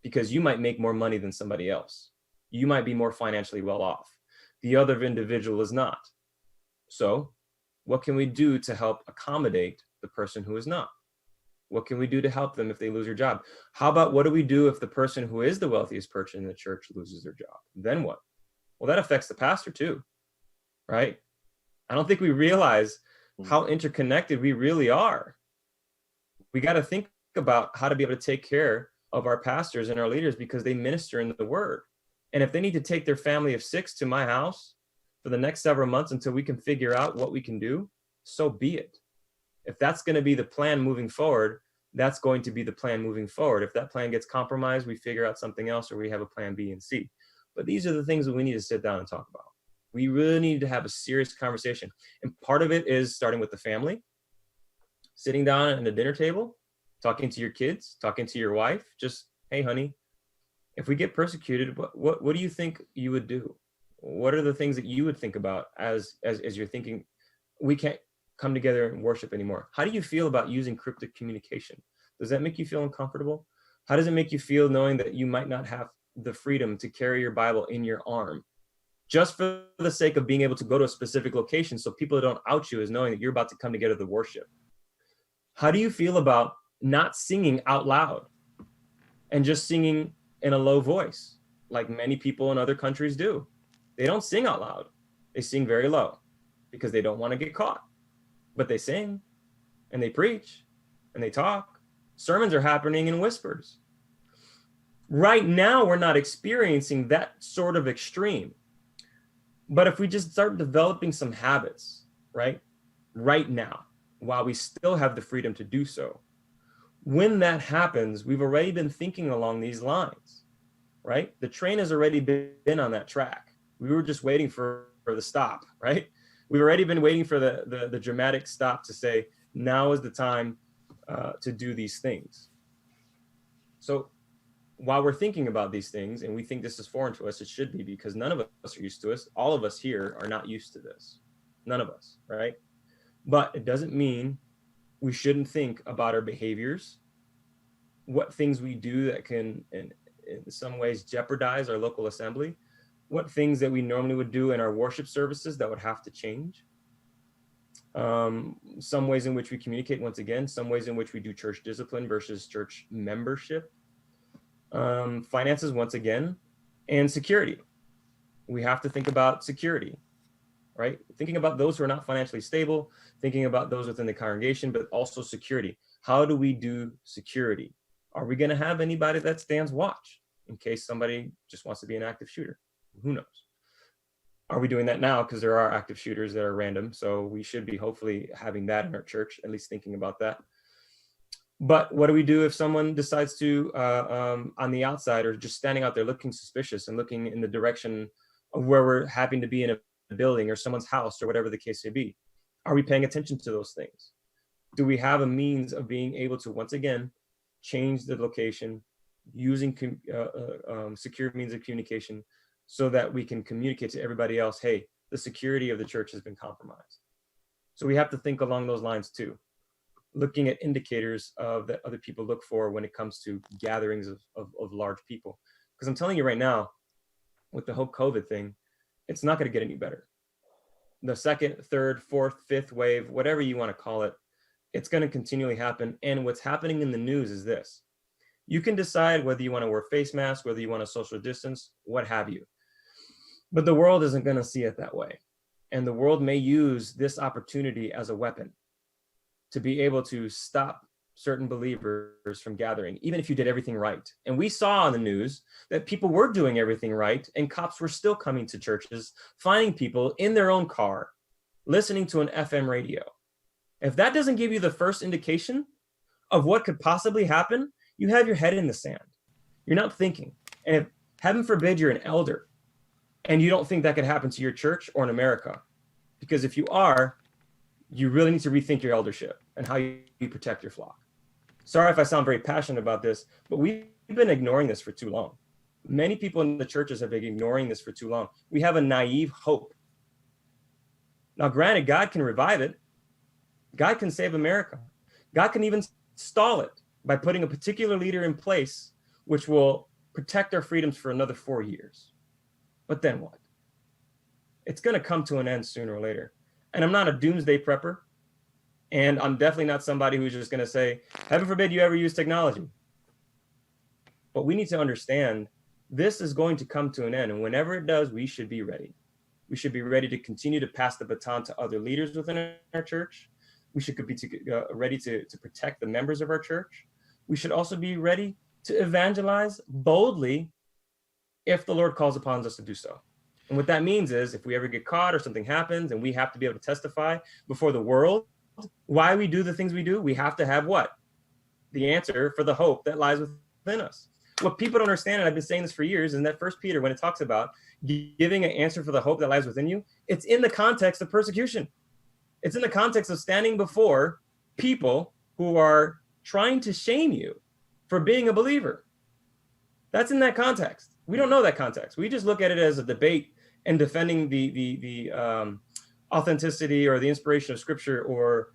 because you might make more money than somebody else. You might be more financially well off. The other individual is not. So what can we do to help accommodate the person who is not? What can we do to help them if they lose their job? How about what do we do if the person who is the wealthiest person in the church loses their job? Then what? Well, that affects the pastor too, right? I don't think we realize how interconnected we really are. We got to think about how to be able to take care of our pastors and our leaders because they minister in the word. And if they need to take their family of 6 to my house for the next several months until we can figure out what we can do, so be it. If that's going to be the plan moving forward, that's going to be the plan moving forward. If that plan gets compromised, we figure out something else or we have a plan B and C. But these are the things that we need to sit down and talk about. We really need to have a serious conversation. And part of it is starting with the family, sitting down at the dinner table, talking to your kids, talking to your wife, just, hey, honey, if we get persecuted, what do you think you would do? What are the things that you would think about as you're thinking, we can't come together and worship anymore? How do you feel about using cryptic communication? Does that make you feel uncomfortable? How does it make you feel knowing that you might not have the freedom to carry your Bible in your arm just for the sake of being able to go to a specific location so people don't out you as knowing that you're about to come together to worship? How do you feel about not singing out loud and just singing in a low voice like many people in other countries do? They don't sing out loud. They sing very low because they don't want to get caught. But they sing and they preach and they talk. Sermons are happening in whispers. Right now, we're not experiencing that sort of extreme. But if we just start developing some habits, right now, while we still have the freedom to do so, when that happens, we've already been thinking along these lines, right? The train has already been on that track. We were just waiting for the stop, right? We've already been waiting for the dramatic stop to say, now is the time to do these things. So while we're thinking about these things and we think this is foreign to us, it should be, because none of us are used to this. All of us here are not used to this. None of us, right? But it doesn't mean we shouldn't think about our behaviors, what things we do that can, in some ways, jeopardize our local assembly, what things that we normally would do in our worship services that would have to change. Some ways in which we communicate, once again, some ways in which we do church discipline versus church membership. Finances, once again, and security. We have to think about security, right? Thinking about those who are not financially stable, thinking about those within the congregation, but also security. How do we do security? Are we going to have anybody that stands watch in case somebody just wants to be an active shooter? Who knows? Are we doing that now? Because there are active shooters that are random. So we should be hopefully having that in our church, at least thinking about that. But what do we do if someone decides to, on the outside, or just standing out there looking suspicious and looking in the direction of where we're happy to be in a building or someone's house or whatever the case may be? Are we paying attention to those things? Do we have a means of being able to, once again, change the location using secure means of communication so that we can communicate to everybody else, hey, the security of the church has been compromised? So we have to think along those lines too, looking at indicators that other people look for when it comes to gatherings of large people. Because I'm telling you right now, with the whole COVID thing, it's not going to get any better. The second, third, fourth, fifth wave, whatever you want to call it, it's going to continually happen. And what's happening in the news is this. You can decide whether you want to wear face masks, whether you want to social distance, what have you. But the world isn't going to see it that way. And the world may use this opportunity as a weapon to be able to stop certain believers from gathering, even if you did everything right. And we saw on the news that people were doing everything right, and cops were still coming to churches, finding people in their own car, listening to an FM radio. If that doesn't give you the first indication of what could possibly happen, you have your head in the sand. You're not thinking. And if, heaven forbid, you're an elder and you don't think that could happen to your church or in America, because if you are, you really need to rethink your eldership and how you protect your flock. Sorry if I sound very passionate about this, but we've been ignoring this for too long. Many people in the churches have been ignoring this for too long. We have a naive hope. Now, granted, God can revive it. God can save America. God can even stall it by putting a particular leader in place, which will protect our freedoms for another 4 years. But then what? It's going to come to an end sooner or later. And I'm not a doomsday prepper. And I'm definitely not somebody who's just going to say, heaven forbid you ever use technology. But we need to understand this is going to come to an end. And whenever it does, we should be ready. We should be ready to continue to pass the baton to other leaders within our church. We should be ready to protect the members of our church. We should also be ready to evangelize boldly if the Lord calls upon us to do so. And what that means is if we ever get caught or something happens and we have to be able to testify before the world why we do the things we do, we have to have what? The answer for the hope that lies within us. What people don't understand, and I've been saying this for years, is that 1 Peter, when it talks about giving an answer for the hope that lies within you, it's in the context of persecution. It's in the context of standing before people who are trying to shame you for being a believer. That's in that context. We don't know that context. We just look at it as a debate and defending the authenticity or the inspiration of Scripture, or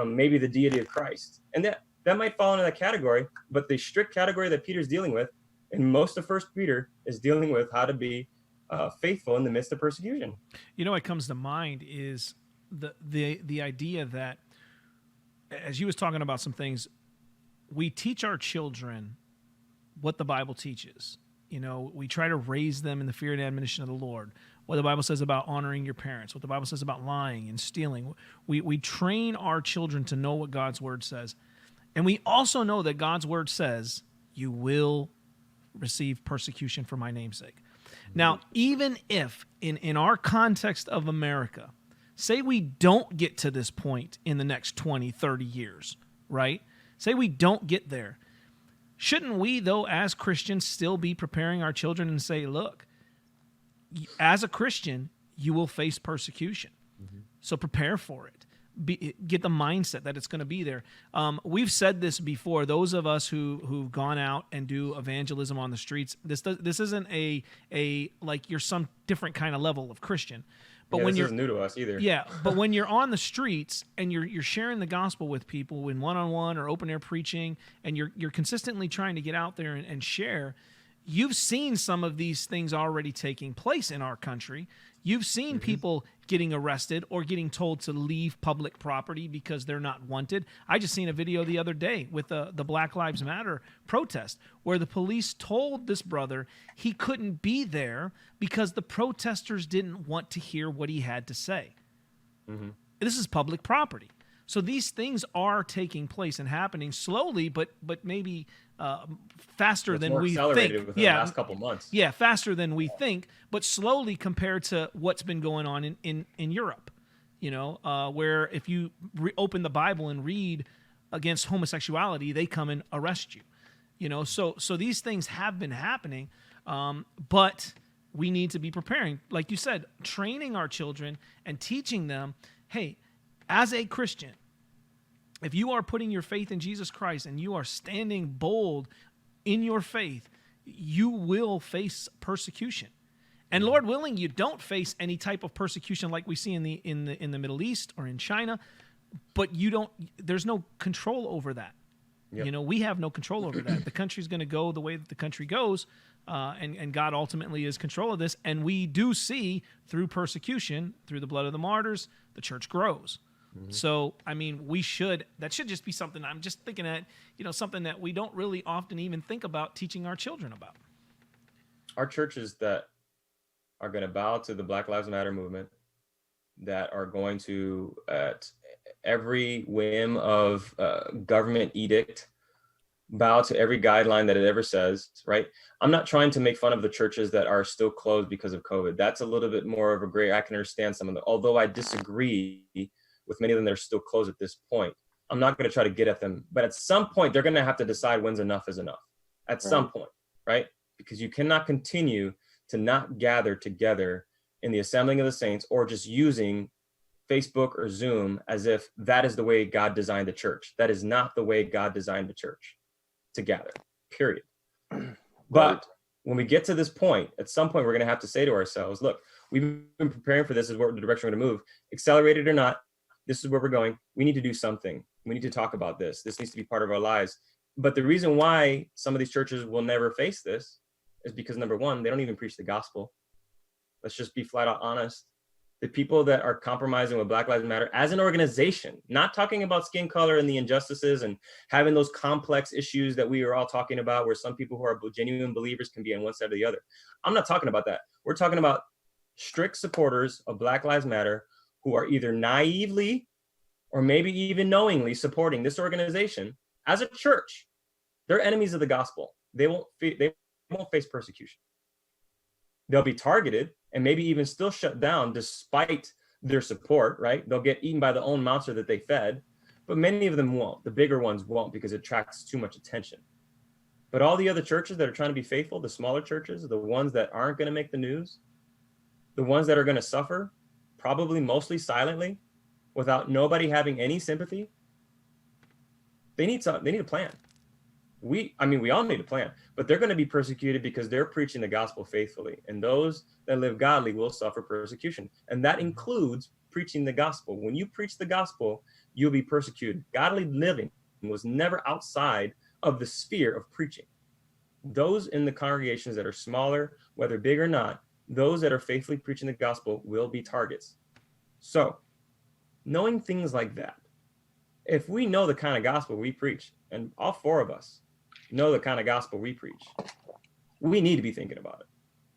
maybe the deity of Christ. And that might fall into that category, but the strict category that Peter's dealing with, and most of 1 Peter is dealing with how to be faithful in the midst of persecution. You know, what comes to mind is the idea that, as you was talking about some things, we teach our children what the Bible teaches. You know, we try to raise them in the fear and admonition of the Lord. What the Bible says about honoring your parents, what the Bible says about lying and stealing. We train our children to know what God's word says. And we also know that God's word says you will receive persecution for my name's sake. Now, even if in our context of America, say we don't get to this point in the next 20, 30 years, right? Say we don't get there. Shouldn't we, though, as Christians, still be preparing our children and say, look, as a Christian, you will face persecution. Mm-hmm. So prepare for it. Get the mindset that it's going to be there. We've said this before. Those of us who've gone out and do evangelism on the streets, this isn't a like you're some different kind of level of Christian. But Yeah, when this you're isn't new to us either. yeah, but when you're on the streets and you're sharing the gospel with people in one-on-one or open air preaching, and you're consistently trying to get out there and share, you've seen some of these things already taking place in our country. You've seen people getting arrested or getting told to leave public property because they're not wanted. I just seen a video the other day with the Black Lives Matter protest where the police told this brother he couldn't be there because the protesters didn't want to hear what he had to say. This is public property. So these things are taking place and happening slowly, but maybe faster than we think. Within the last couple months. Yeah, faster than we think, but slowly compared to what's been going on in Europe. You know, where if you open the Bible and read against homosexuality, they come and arrest you. You know, so these things have been happening, but we need to be preparing, like you said, training our children and teaching them, hey, as a Christian, if you are putting your faith in Jesus Christ and you are standing bold in your faith, you will face persecution. And Lord willing, you don't face any type of persecution like we see in the Middle East or in China, but there's no control over that. Yep. You know, we have no control over that. The country's going to go the way that the country goes, and God ultimately is control of this. And we do see through persecution, through the blood of the martyrs, the church grows. So, I mean, that should just be something I'm just thinking at, you know, something that we don't really often even think about teaching our children about. Our churches that are going to bow to the Black Lives Matter movement, that are going to, at every whim of government edict, bow to every guideline that it ever says, right? I'm not trying to make fun of the churches that are still closed because of COVID. That's a little bit more of a gray. I can understand some of them, although I disagree with many of them that are still closed at this point. I'm not going to try to get at them, but at some point they're going to have to decide when's enough is enough. At some point, right? Because you cannot continue to not gather together in the assembling of the saints or just using Facebook or Zoom as if that is the way God designed the church. That is not the way God designed the church to gather, period. But when we get to this point, at some point, we're going to have to say to ourselves, look, we've been preparing for this, is what the direction we're going to move, accelerated or not. This is where we're going. We need to do something. We need to talk about this. This needs to be part of our lives. But the reason why some of these churches will never face this is because, number one, they don't even preach the gospel. Let's just be flat out honest. The people that are compromising with Black Lives Matter as an organization, not talking about skin color and the injustices and having those complex issues that we are all talking about, where some people who are genuine believers can be on one side or the other. I'm not talking about that. We're talking about strict supporters of Black Lives Matter who are either naively or maybe even knowingly supporting this organization as a church. They're enemies of the gospel. They won't face persecution. They'll be targeted and maybe even still shut down despite their support, right? They'll get eaten by the own monster that they fed, but many of them won't. The bigger ones won't because it attracts too much attention. But all the other churches that are trying to be faithful, the smaller churches, the ones that aren't going to make the news, the ones that are going to suffer, probably mostly silently, without nobody having any sympathy, they need a plan. We all need a plan, but they're going to be persecuted because they're preaching the gospel faithfully. And those that live godly will suffer persecution. And that includes preaching the gospel. When you preach the gospel, you'll be persecuted. Godly living was never outside of the sphere of preaching. Those in the congregations that are smaller, whether big or not, those that are faithfully preaching the gospel will be targets. So, knowing things like that, if we know the kind of gospel we preach, and all four of us know the kind of gospel we preach, we need to be thinking about it.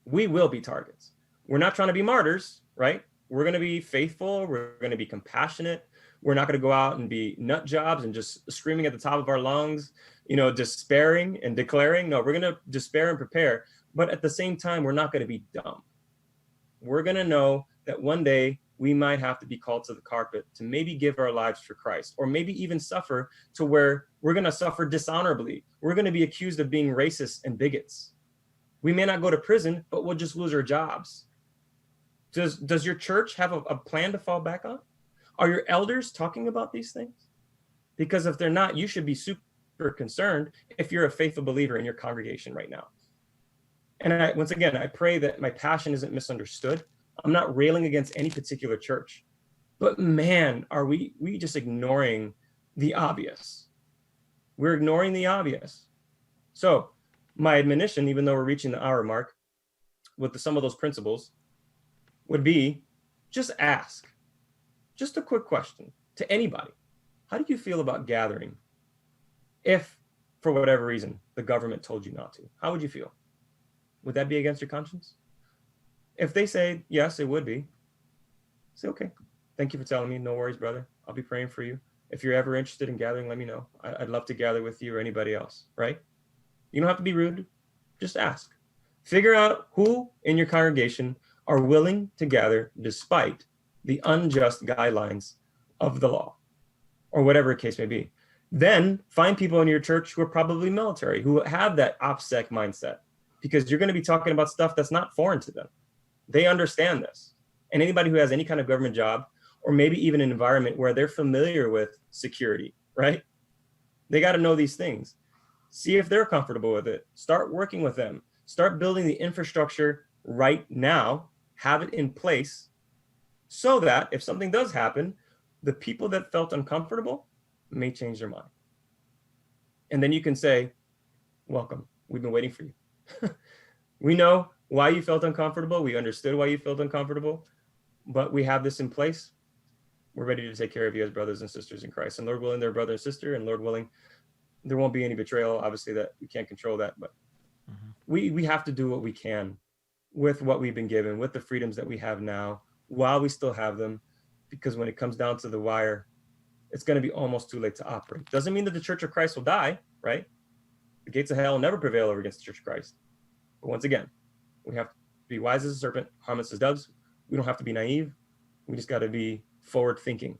We will be targets. We're not trying to be martyrs, right? We're going to be faithful. We're going to be compassionate. We're not going to go out and be nut jobs and just screaming at the top of our lungs, despairing and declaring. No, we're going to despair and prepare. But at the same time, we're not going to be dumb. We're going to know that one day we might have to be called to the carpet to maybe give our lives for Christ, or maybe even suffer to where we're going to suffer dishonorably. We're going to be accused of being racist and bigots. We may not go to prison, but we'll just lose our jobs. Does your church have a plan to fall back on? Are your elders talking about these things? Because if they're not, you should be super concerned if you're a faithful believer in your congregation right now. And once again, I pray that my passion isn't misunderstood. I'm not railing against any particular church, but man, are we just ignoring the obvious. We're ignoring the obvious. So my admonition, even though we're reaching the hour mark with some of those principles, would be just ask. Just a quick question to anybody. How do you feel about gathering if, for whatever reason, the government told you not to? How would you feel? Would that be against your conscience? If they say, yes, it would be, say, okay, thank you for telling me. No worries, brother. I'll be praying for you. If you're ever interested in gathering, let me know. I'd love to gather with you or anybody else, right? You don't have to be rude. Just ask. Figure out who in your congregation are willing to gather despite the unjust guidelines of the law or whatever the case may be. Then find people in your church who are probably military, who have that OPSEC mindset, because you're going to be talking about stuff that's not foreign to them. They understand this. And anybody who has any kind of government job, or maybe even an environment where they're familiar with security, right? They got to know these things. See if they're comfortable with it. Start working with them. Start building the infrastructure right now. Have it in place so that if something does happen, the people that felt uncomfortable may change their mind. And then you can say, welcome. We've been waiting for you. We know why you felt uncomfortable. We understood why you felt uncomfortable, but we have this in place. We're ready to take care of you as brothers and sisters in Christ. And Lord willing, they're brother and sister, and Lord willing, there won't be any betrayal. Obviously, that we can't control that, but we have to do what we can with what we've been given, with the freedoms that we have now, while we still have them, because when it comes down to the wire, it's going to be almost too late to operate. Doesn't mean that the Church of Christ will die, right? The gates of hell will never prevail over against the Church of Christ. But once again, we have to be wise as a serpent, harmless as doves. We don't have to be naive. We just got to be forward thinking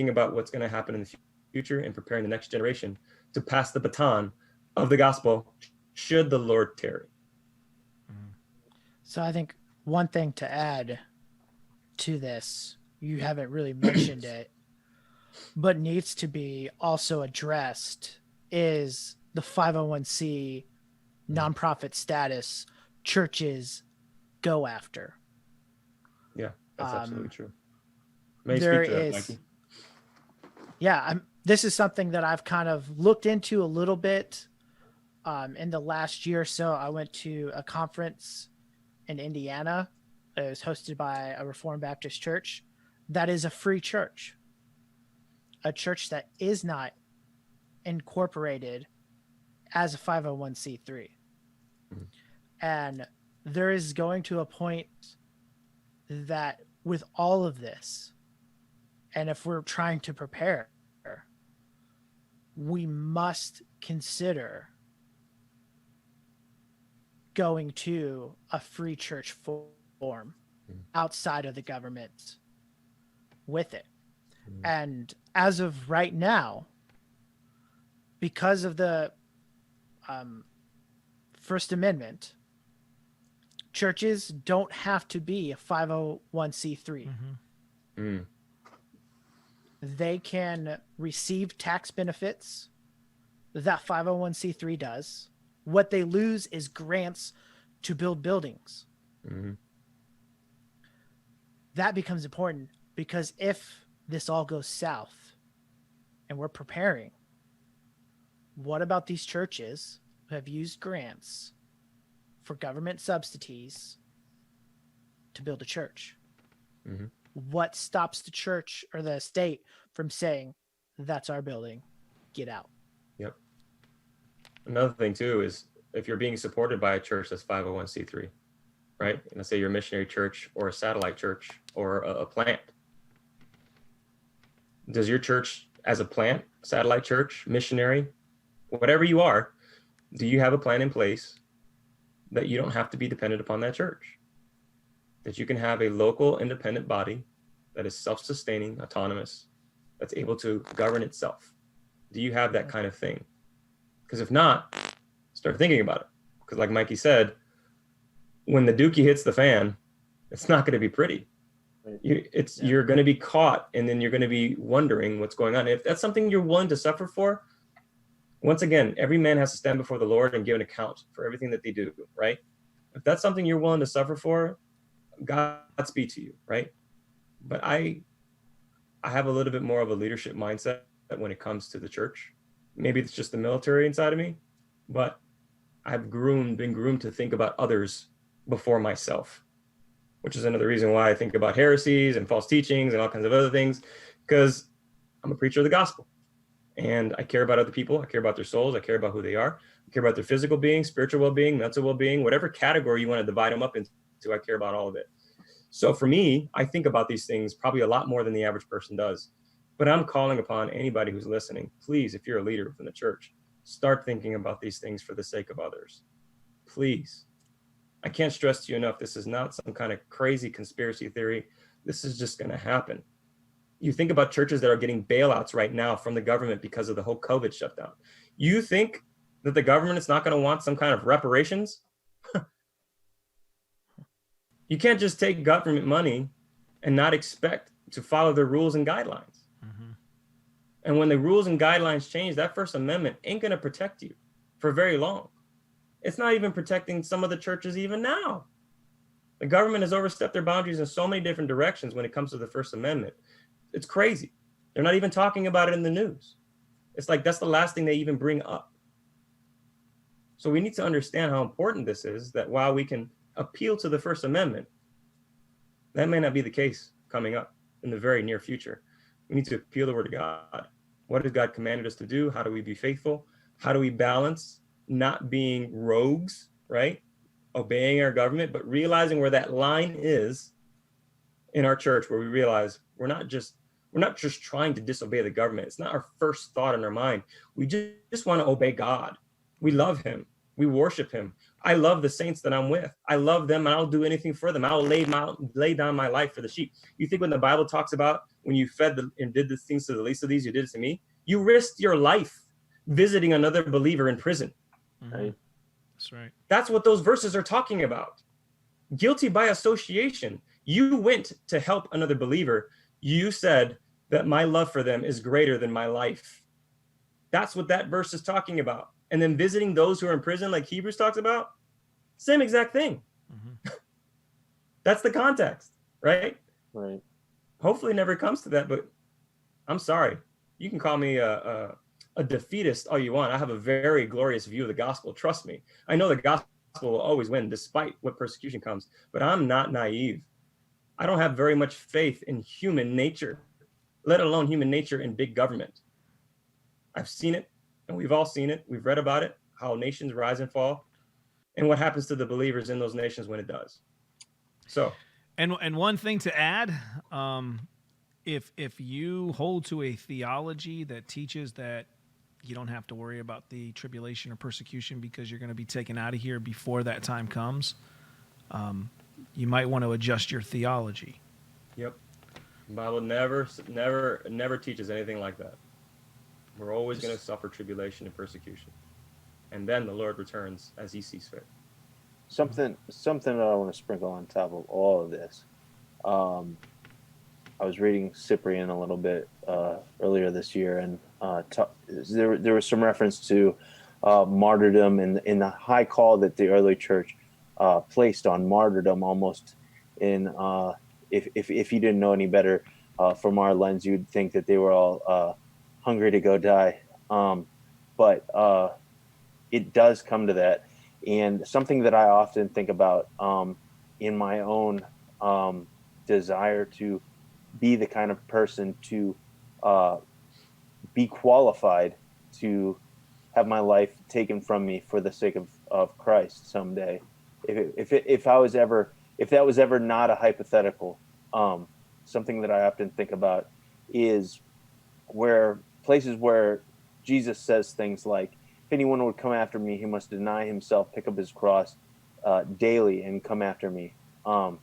about what's going to happen in the future and preparing the next generation to pass the baton of the gospel should the Lord tarry. So I think one thing to add to this, you haven't really mentioned it, but needs to be also addressed, is the 501c nonprofit status churches go after. Yeah, that's absolutely true. May There speak to that, is, Mikey. yeah, this is something that I've kind of looked into a little bit in the last year or so. I went to a conference in Indiana. It was hosted by a Reformed Baptist church that is a free church, a church that is not incorporated as a 501c3. Mm-hmm. And there is going to a point that with all of this, and if we're trying to prepare, we must consider going to a free church form outside of the government with it. And as of right now, because of the First Amendment, churches don't have to be a 501c3. They can receive tax benefits that 501c3 does. What they lose is grants to build buildings. That becomes important, because if this all goes south and we're preparing, what about these churches who have used grants for government subsidies to build a church? What stops the church or the state from saying, that's our building, get out? Yep. Another thing too is if you're being supported by a church that's 501c3, right? And let's say you're a missionary church or a satellite church or a plant. Does your church as a plant, satellite church, missionary, whatever you are, do you have a plan in place that you don't have to be dependent upon that church? That you can have a local independent body that is self-sustaining, autonomous, that's able to govern itself? Do you have that kind of thing? Because if not, start thinking about it. Because like Mikey said, when the dookie hits the fan, it's not going to be pretty. You're going to be caught, and then you're going to be wondering what's going on. If that's something you're willing to suffer for, once again, every man has to stand before the Lord and give an account for everything that they do, right? If that's something you're willing to suffer for, Godspeed to you, right? But I have a little bit more of a leadership mindset when it comes to the church. Maybe it's just the military inside of me, but I've been groomed to think about others before myself, which is another reason why I think about heresies and false teachings and all kinds of other things, because I'm a preacher of the gospel. And I care about other people. I care about their souls. I care about who they are. I care about their physical being, spiritual well-being, mental well-being, whatever category you want to divide them up into, I care about all of it. So for me, I think about these things probably a lot more than the average person does. But I'm calling upon anybody who's listening, please, if you're a leader within the church, start thinking about these things for the sake of others. Please. I can't stress to you enough, this is not some kind of crazy conspiracy theory. This is just going to happen. You think about churches that are getting bailouts right now from the government because of the whole COVID shutdown. You think that the government is not going to want some kind of reparations? You can't just take government money and not expect to follow their rules and guidelines. Mm-hmm. And when the rules and guidelines change, that First Amendment ain't going to protect you for very long. It's not even protecting some of the churches even now. The government has overstepped their boundaries in so many different directions when it comes to the First Amendment. It's crazy. They're not even talking about it in the news. It's like that's the last thing they even bring up. So we need to understand how important this is, that while we can appeal to the First Amendment, that may not be the case coming up in the very near future. We need to appeal the word of God. What has God commanded us to do? How do we be faithful? How do we balance not being rogues, right? Obeying our government, but realizing where that line is in our church, where we realize we're not just trying to disobey the government. It's not our first thought in our mind. We just want to obey God. We love him. We worship him. I love the saints that I'm with. I love them, and I'll do anything for them. I'll lay down my life for the sheep. You think when the Bible talks about when you fed and did the things to the least of these, you did it to me? You risked your life visiting another believer in prison. Mm-hmm. Right? That's right. That's what those verses are talking about. Guilty by association. You went to help another believer. You said that my love for them is greater than my life. That's what that verse is talking about. And then visiting those who are in prison, like Hebrews talks about, same exact thing. Mm-hmm. That's the context, right? Right. Hopefully it never comes to that, but I'm sorry. You can call me a defeatist all you want. I have a very glorious view of the gospel. Trust me. I know the gospel will always win despite what persecution comes, but I'm not naive. I don't have very much faith in human nature, let alone human nature in big government. I've seen it, and we've all seen it. We've read about it, how nations rise and fall, and what happens to the believers in those nations when it does. So, and one thing to add, if you hold to a theology that teaches that you don't have to worry about the tribulation or persecution because you're going to be taken out of here before that time comes, you might want to adjust your theology. Yep. The Bible never teaches anything like that. We're always going to suffer tribulation and persecution. And then the Lord returns as he sees fit. Something that I want to sprinkle on top of all of this. I was reading Cyprian a little bit earlier this year, and there was some reference to martyrdom and the high call that the early church placed on martyrdom, almost in if you didn't know any better from our lens, you'd think that they were all hungry to go die. But it does come to that. And something that I often think about in my own desire to be the kind of person to be qualified to have my life taken from me for the sake of Christ someday. If that was ever not a hypothetical, something that I often think about is places where Jesus says things like, if anyone would come after me, he must deny himself, pick up his cross daily and come after me. And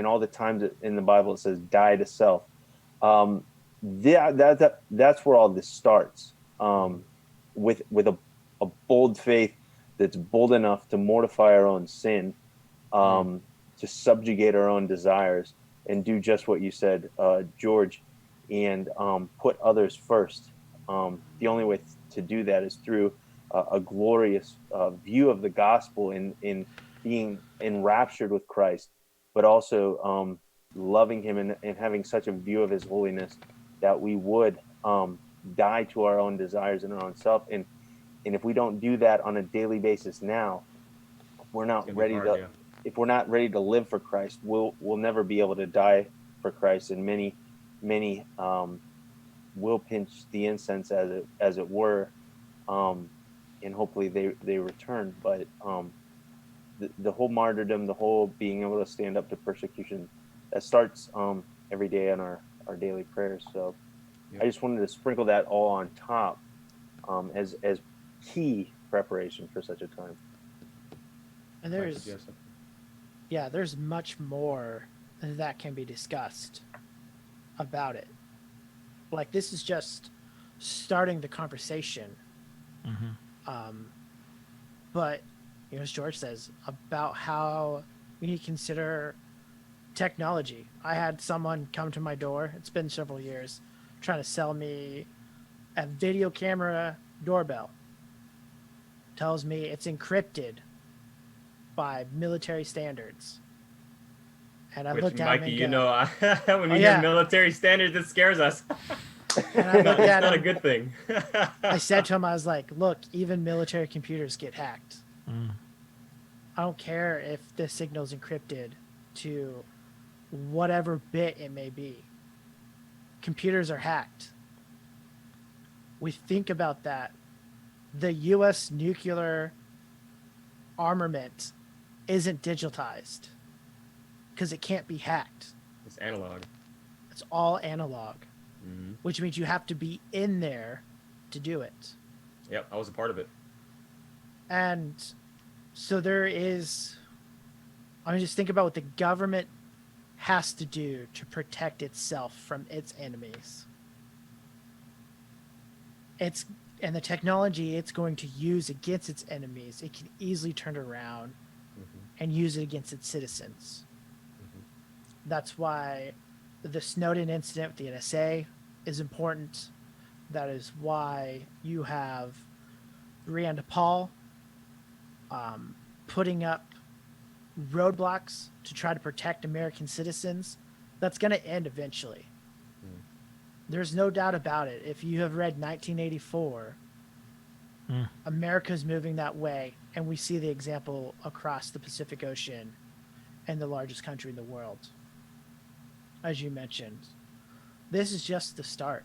all the times in the Bible it says die to self. That's where all this starts, with a bold faith that's bold enough to mortify our own sin, to subjugate our own desires, and do just what you said, George, and put others first. The only way to do that is through a glorious view of the gospel in being enraptured with Christ, but also loving him and having such a view of his holiness that we would die to our own desires and our own self. And if we don't do that on a daily basis now, we're not ready hard, to. yeah. If we're not ready to live for Christ, we'll never be able to die for Christ. And many will pinch the incense as it were, and hopefully they return. But the whole martyrdom, the whole being able to stand up to persecution, that starts every day in our daily prayers. So Yep. I just wanted to sprinkle that all on top as key preparation for such a time. And Mike, there's did you have something? yeah, there's much more that can be discussed about it. Like, this is just starting the conversation. But as George says, about how we need to consider technology. I had someone come to my door, it's been several years, trying to sell me a video camera doorbell. Tells me it's encrypted by military standards. And I Which, looked at him Mikey, and go, when we Oh, hear yeah. military standards, it scares us. and I looked It's at not a him, good thing. I said to him, I was like, look, even military computers get hacked. I don't care if the signal's encrypted to whatever bit it may be. Computers are hacked. We think about that. The U.S. nuclear armament isn't digitized because it can't be hacked. It's analog. It's all analog, Mm-hmm. which means you have to be in there to do it. Yep, I was a part of it. And so there is, I mean, just think about what the government has to do to protect itself from its enemies. And the technology it's going to use against its enemies, it can easily turn around and use it against its citizens. That's why the Snowden incident with the NSA is important. That is why you have Rand Paul putting up roadblocks to try to protect American citizens. That's going to end eventually. There's no doubt about it. If you have read 1984, America's moving that way, and we see the example across the Pacific Ocean and the largest country in the world. As you mentioned, this is just the start,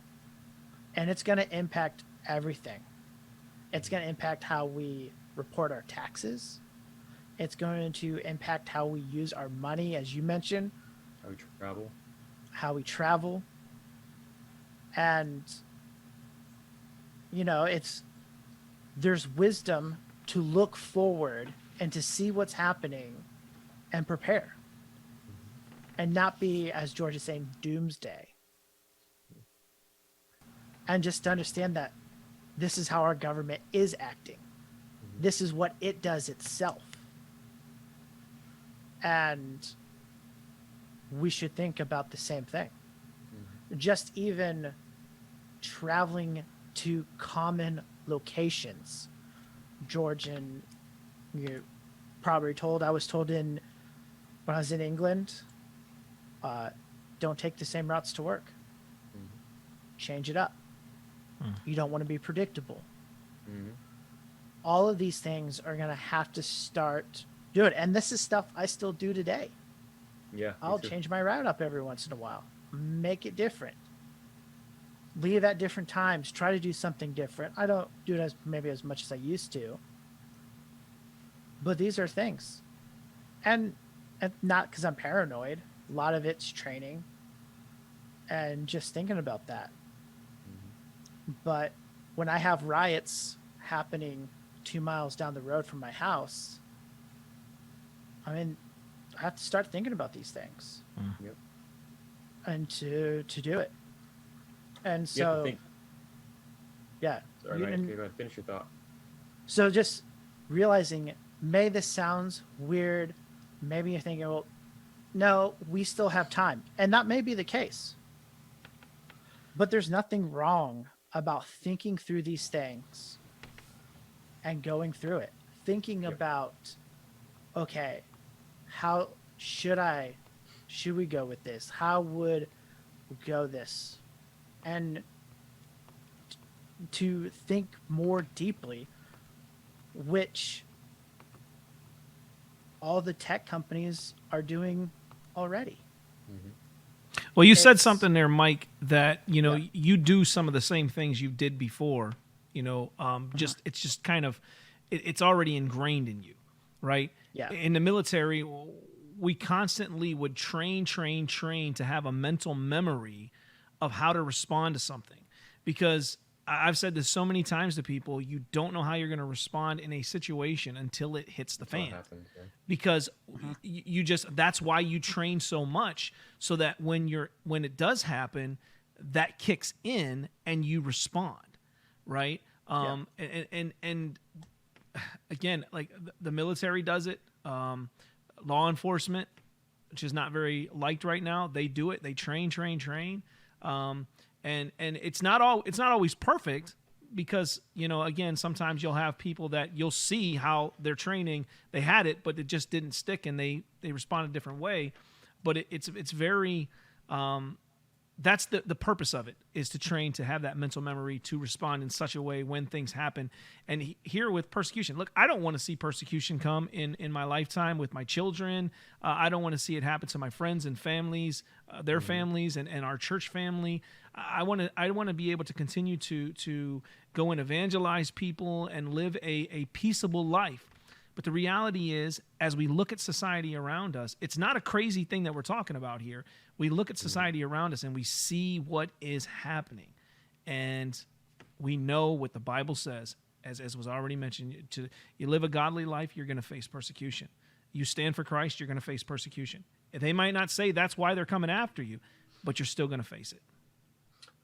and it's going to impact everything. It's going to impact how we report our taxes. It's going to impact how we use our money, as you mentioned, how we travel. And, there's wisdom to look forward and to see what's happening and prepare. And not be, as George is saying, doomsday. And just to understand that this is how our government is acting. This is what it does itself. And we should think about the same thing. Just even traveling to common locations. George, and you probably I was told when I was in England, don't take the same routes to work. Change it up. You don't want to be predictable. All of these things are going to have to start doing it. And this is stuff I still do today. Yeah. I'll change my route up every once in a while. Make it different. Leave at different times. Try to do something different. I don't do it maybe as much as I used to. But these are things. And not because I'm paranoid. A lot of it's training and just thinking about that. But when I have riots happening 2 miles down the road from my house, I have to start thinking about these things. Yep. And to do it. And You have to so, think. yeah. Sorry, Mike, go ahead, finish your thought. So just realizing, this sounds weird. Maybe you're thinking, well, no, we still have time. And that may be the case. But there's nothing wrong about thinking through these things and going through it. Thinking about, okay, how should we go with this? How would we go this? And to think more deeply, which all the tech companies are doing already. Well, you said It's- something there, Mike, that, you know, Yeah. you do some of the same things you did before, you know, just, it's just kind of, it's already ingrained in you, right? Yeah. In the military, we constantly would train to have a mental memory of how to respond to something. Because I've said this so many times to people, you don't know how you're going to respond in a situation until it hits the That's what fan. happens, yeah. Because you just, that's why you train so much, so that when it does happen, that kicks in and you respond, right? And again, like the military does it, law enforcement, which is not very liked right now, they do it. They train, and it's not always perfect, because, you know, again, sometimes you'll have people that you'll see how they're training, they had it, but it just didn't stick, and they respond a different way. But it's very, that's the purpose of it, is to train to have that mental memory to respond in such a way when things happen. And here with persecution, look, I don't want to see persecution come in my lifetime with my children. I don't want to see it happen to my friends and families, their families, and our church family. I want to be able to continue to go and evangelize people and live a peaceable life. But the reality is, as we look at society around us, it's not a crazy thing that we're talking about here. We look at society around us and we see what is happening. And we know what the Bible says, as was already mentioned, you live a godly life, you're going to face persecution. You stand for Christ, you're going to face persecution. They might not say that's why they're coming after you, but you're still going to face it.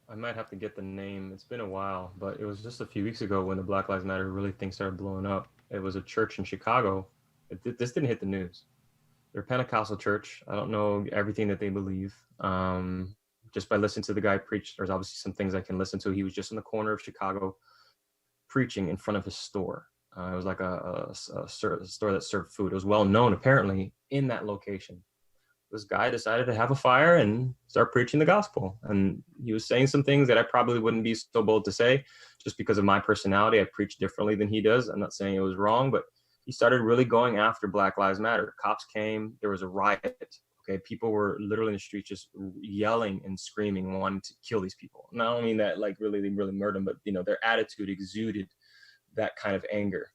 I might have to get the name. It's been a while, but it was just a few weeks ago when the Black Lives Matter really things started blowing up. It was a church in Chicago. This didn't hit the news. They're a Pentecostal church. I don't know everything that they believe. Just by listening to the guy preach, there's obviously some things I can listen to. He was just in the corner of Chicago preaching in front of his store. It was like a store that served food. It was well known, apparently, in that location. This guy decided to have a fire and start preaching the gospel. And he was saying some things that I probably wouldn't be so bold to say, just because of my personality. I preach differently than he does. I'm not saying it was wrong, but he started really going after Black Lives Matter. Cops came, there was a riot. Okay, people were literally in the streets just yelling and screaming, wanting to kill these people. And I don't mean that like really murder them, but you know, their attitude exuded that kind of anger.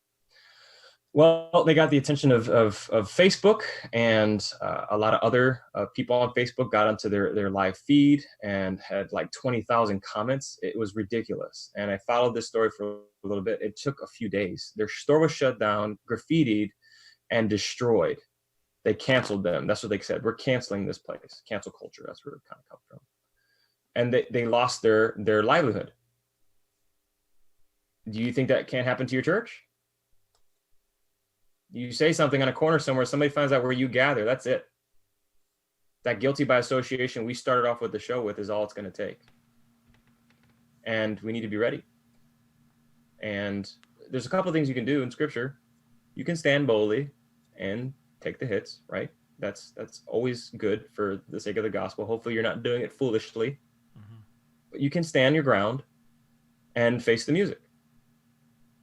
Well, they got the attention of Facebook, and a lot of other people on Facebook got onto their live feed and had like 20,000 comments. It was ridiculous. And I followed this story for a little bit. It took a few days. Their store was shut down, graffitied, and destroyed. They canceled them. That's what they said. We're canceling this place. Cancel culture. That's where it kind of comes from. And they lost their livelihood. Do you think that can't happen to your church? You say something on a corner somewhere, somebody finds out where you gather, that's it. That guilty by association we started off with the show with is all it's going to take. And we need to be ready. And there's a couple of things you can do in scripture. You can stand boldly and take the hits, right? That's always good for the sake of the gospel. Hopefully you're not doing it foolishly. But you can stand your ground and face the music.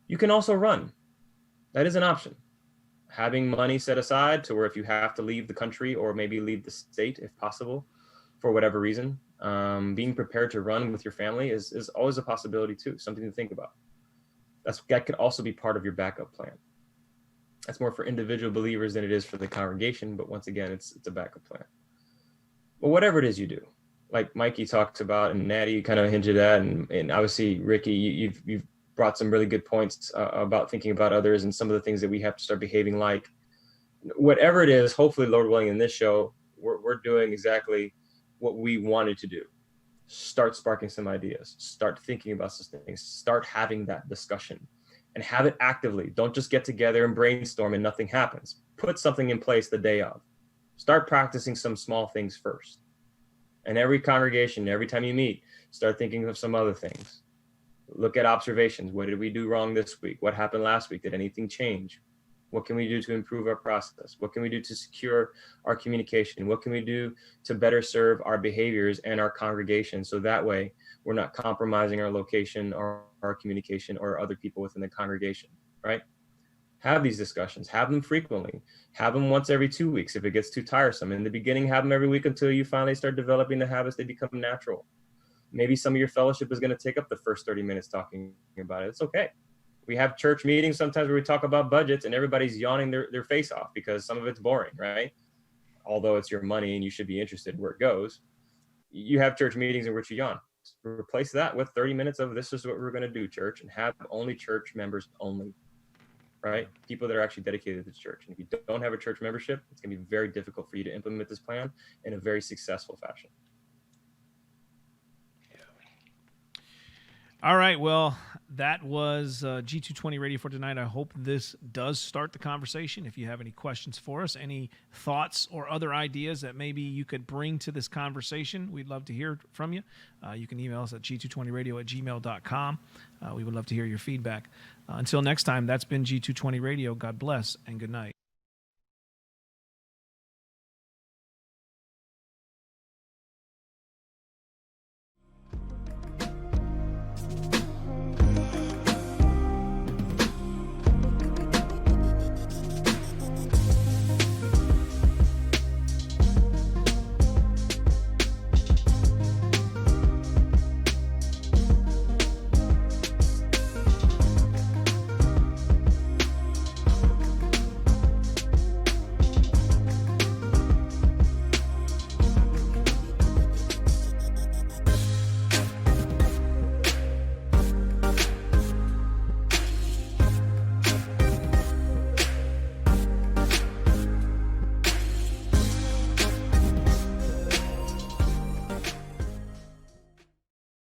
You can also run. That is an option. Having money set aside to where if you have to leave the country or maybe leave the state, if possible, for whatever reason, being prepared to run with your family is always a possibility too, something to think about. That could also be part of your backup plan. That's more for individual believers than it is for the congregation, but once again, it's a backup plan. But whatever it is you do, like Mikey talks about and Natty kind of hinted at, and obviously Ricky, you've brought some really good points about thinking about others and some of the things that we have to start behaving like. Whatever it is, hopefully, Lord willing, in this show, we're doing exactly what we wanted to do. Start sparking some ideas. Start thinking about some things. Start having that discussion and have it actively. Don't just get together and brainstorm and nothing happens. Put something in place the day of. Start practicing some small things first. And every congregation, every time you meet, start thinking of some other things. Look at observations. What did we do wrong this week? What happened last week? Did anything change? What can we do to improve our process? What can we do to secure our communication? What can we do to better serve our behaviors and our congregation, so that way we're not compromising our location or our communication or other people within the congregation, right? Have these discussions, have them frequently, have them once every 2 weeks if it gets too tiresome. In the beginning, have them every week until you finally start developing the habits, they become natural. Maybe some of your fellowship is going to take up the first 30 minutes talking about it. It's okay. We have church meetings sometimes where we talk about budgets and everybody's yawning their face off because some of it's boring, right? Although it's your money and you should be interested where it goes. You have church meetings in which you yawn. Replace that with 30 minutes of this is what we're going to do, church, and have only church members only, right? People that are actually dedicated to the church. And if you don't have a church membership, it's going to be very difficult for you to implement this plan in a very successful fashion. All right. Well, that was G220 Radio for tonight. I hope this does start the conversation. If you have any questions for us, any thoughts or other ideas that maybe you could bring to this conversation, we'd love to hear from you. You can email us at g220radio@gmail.com. We would love to hear your feedback. Until next time, that's been G220 Radio. God bless and good night.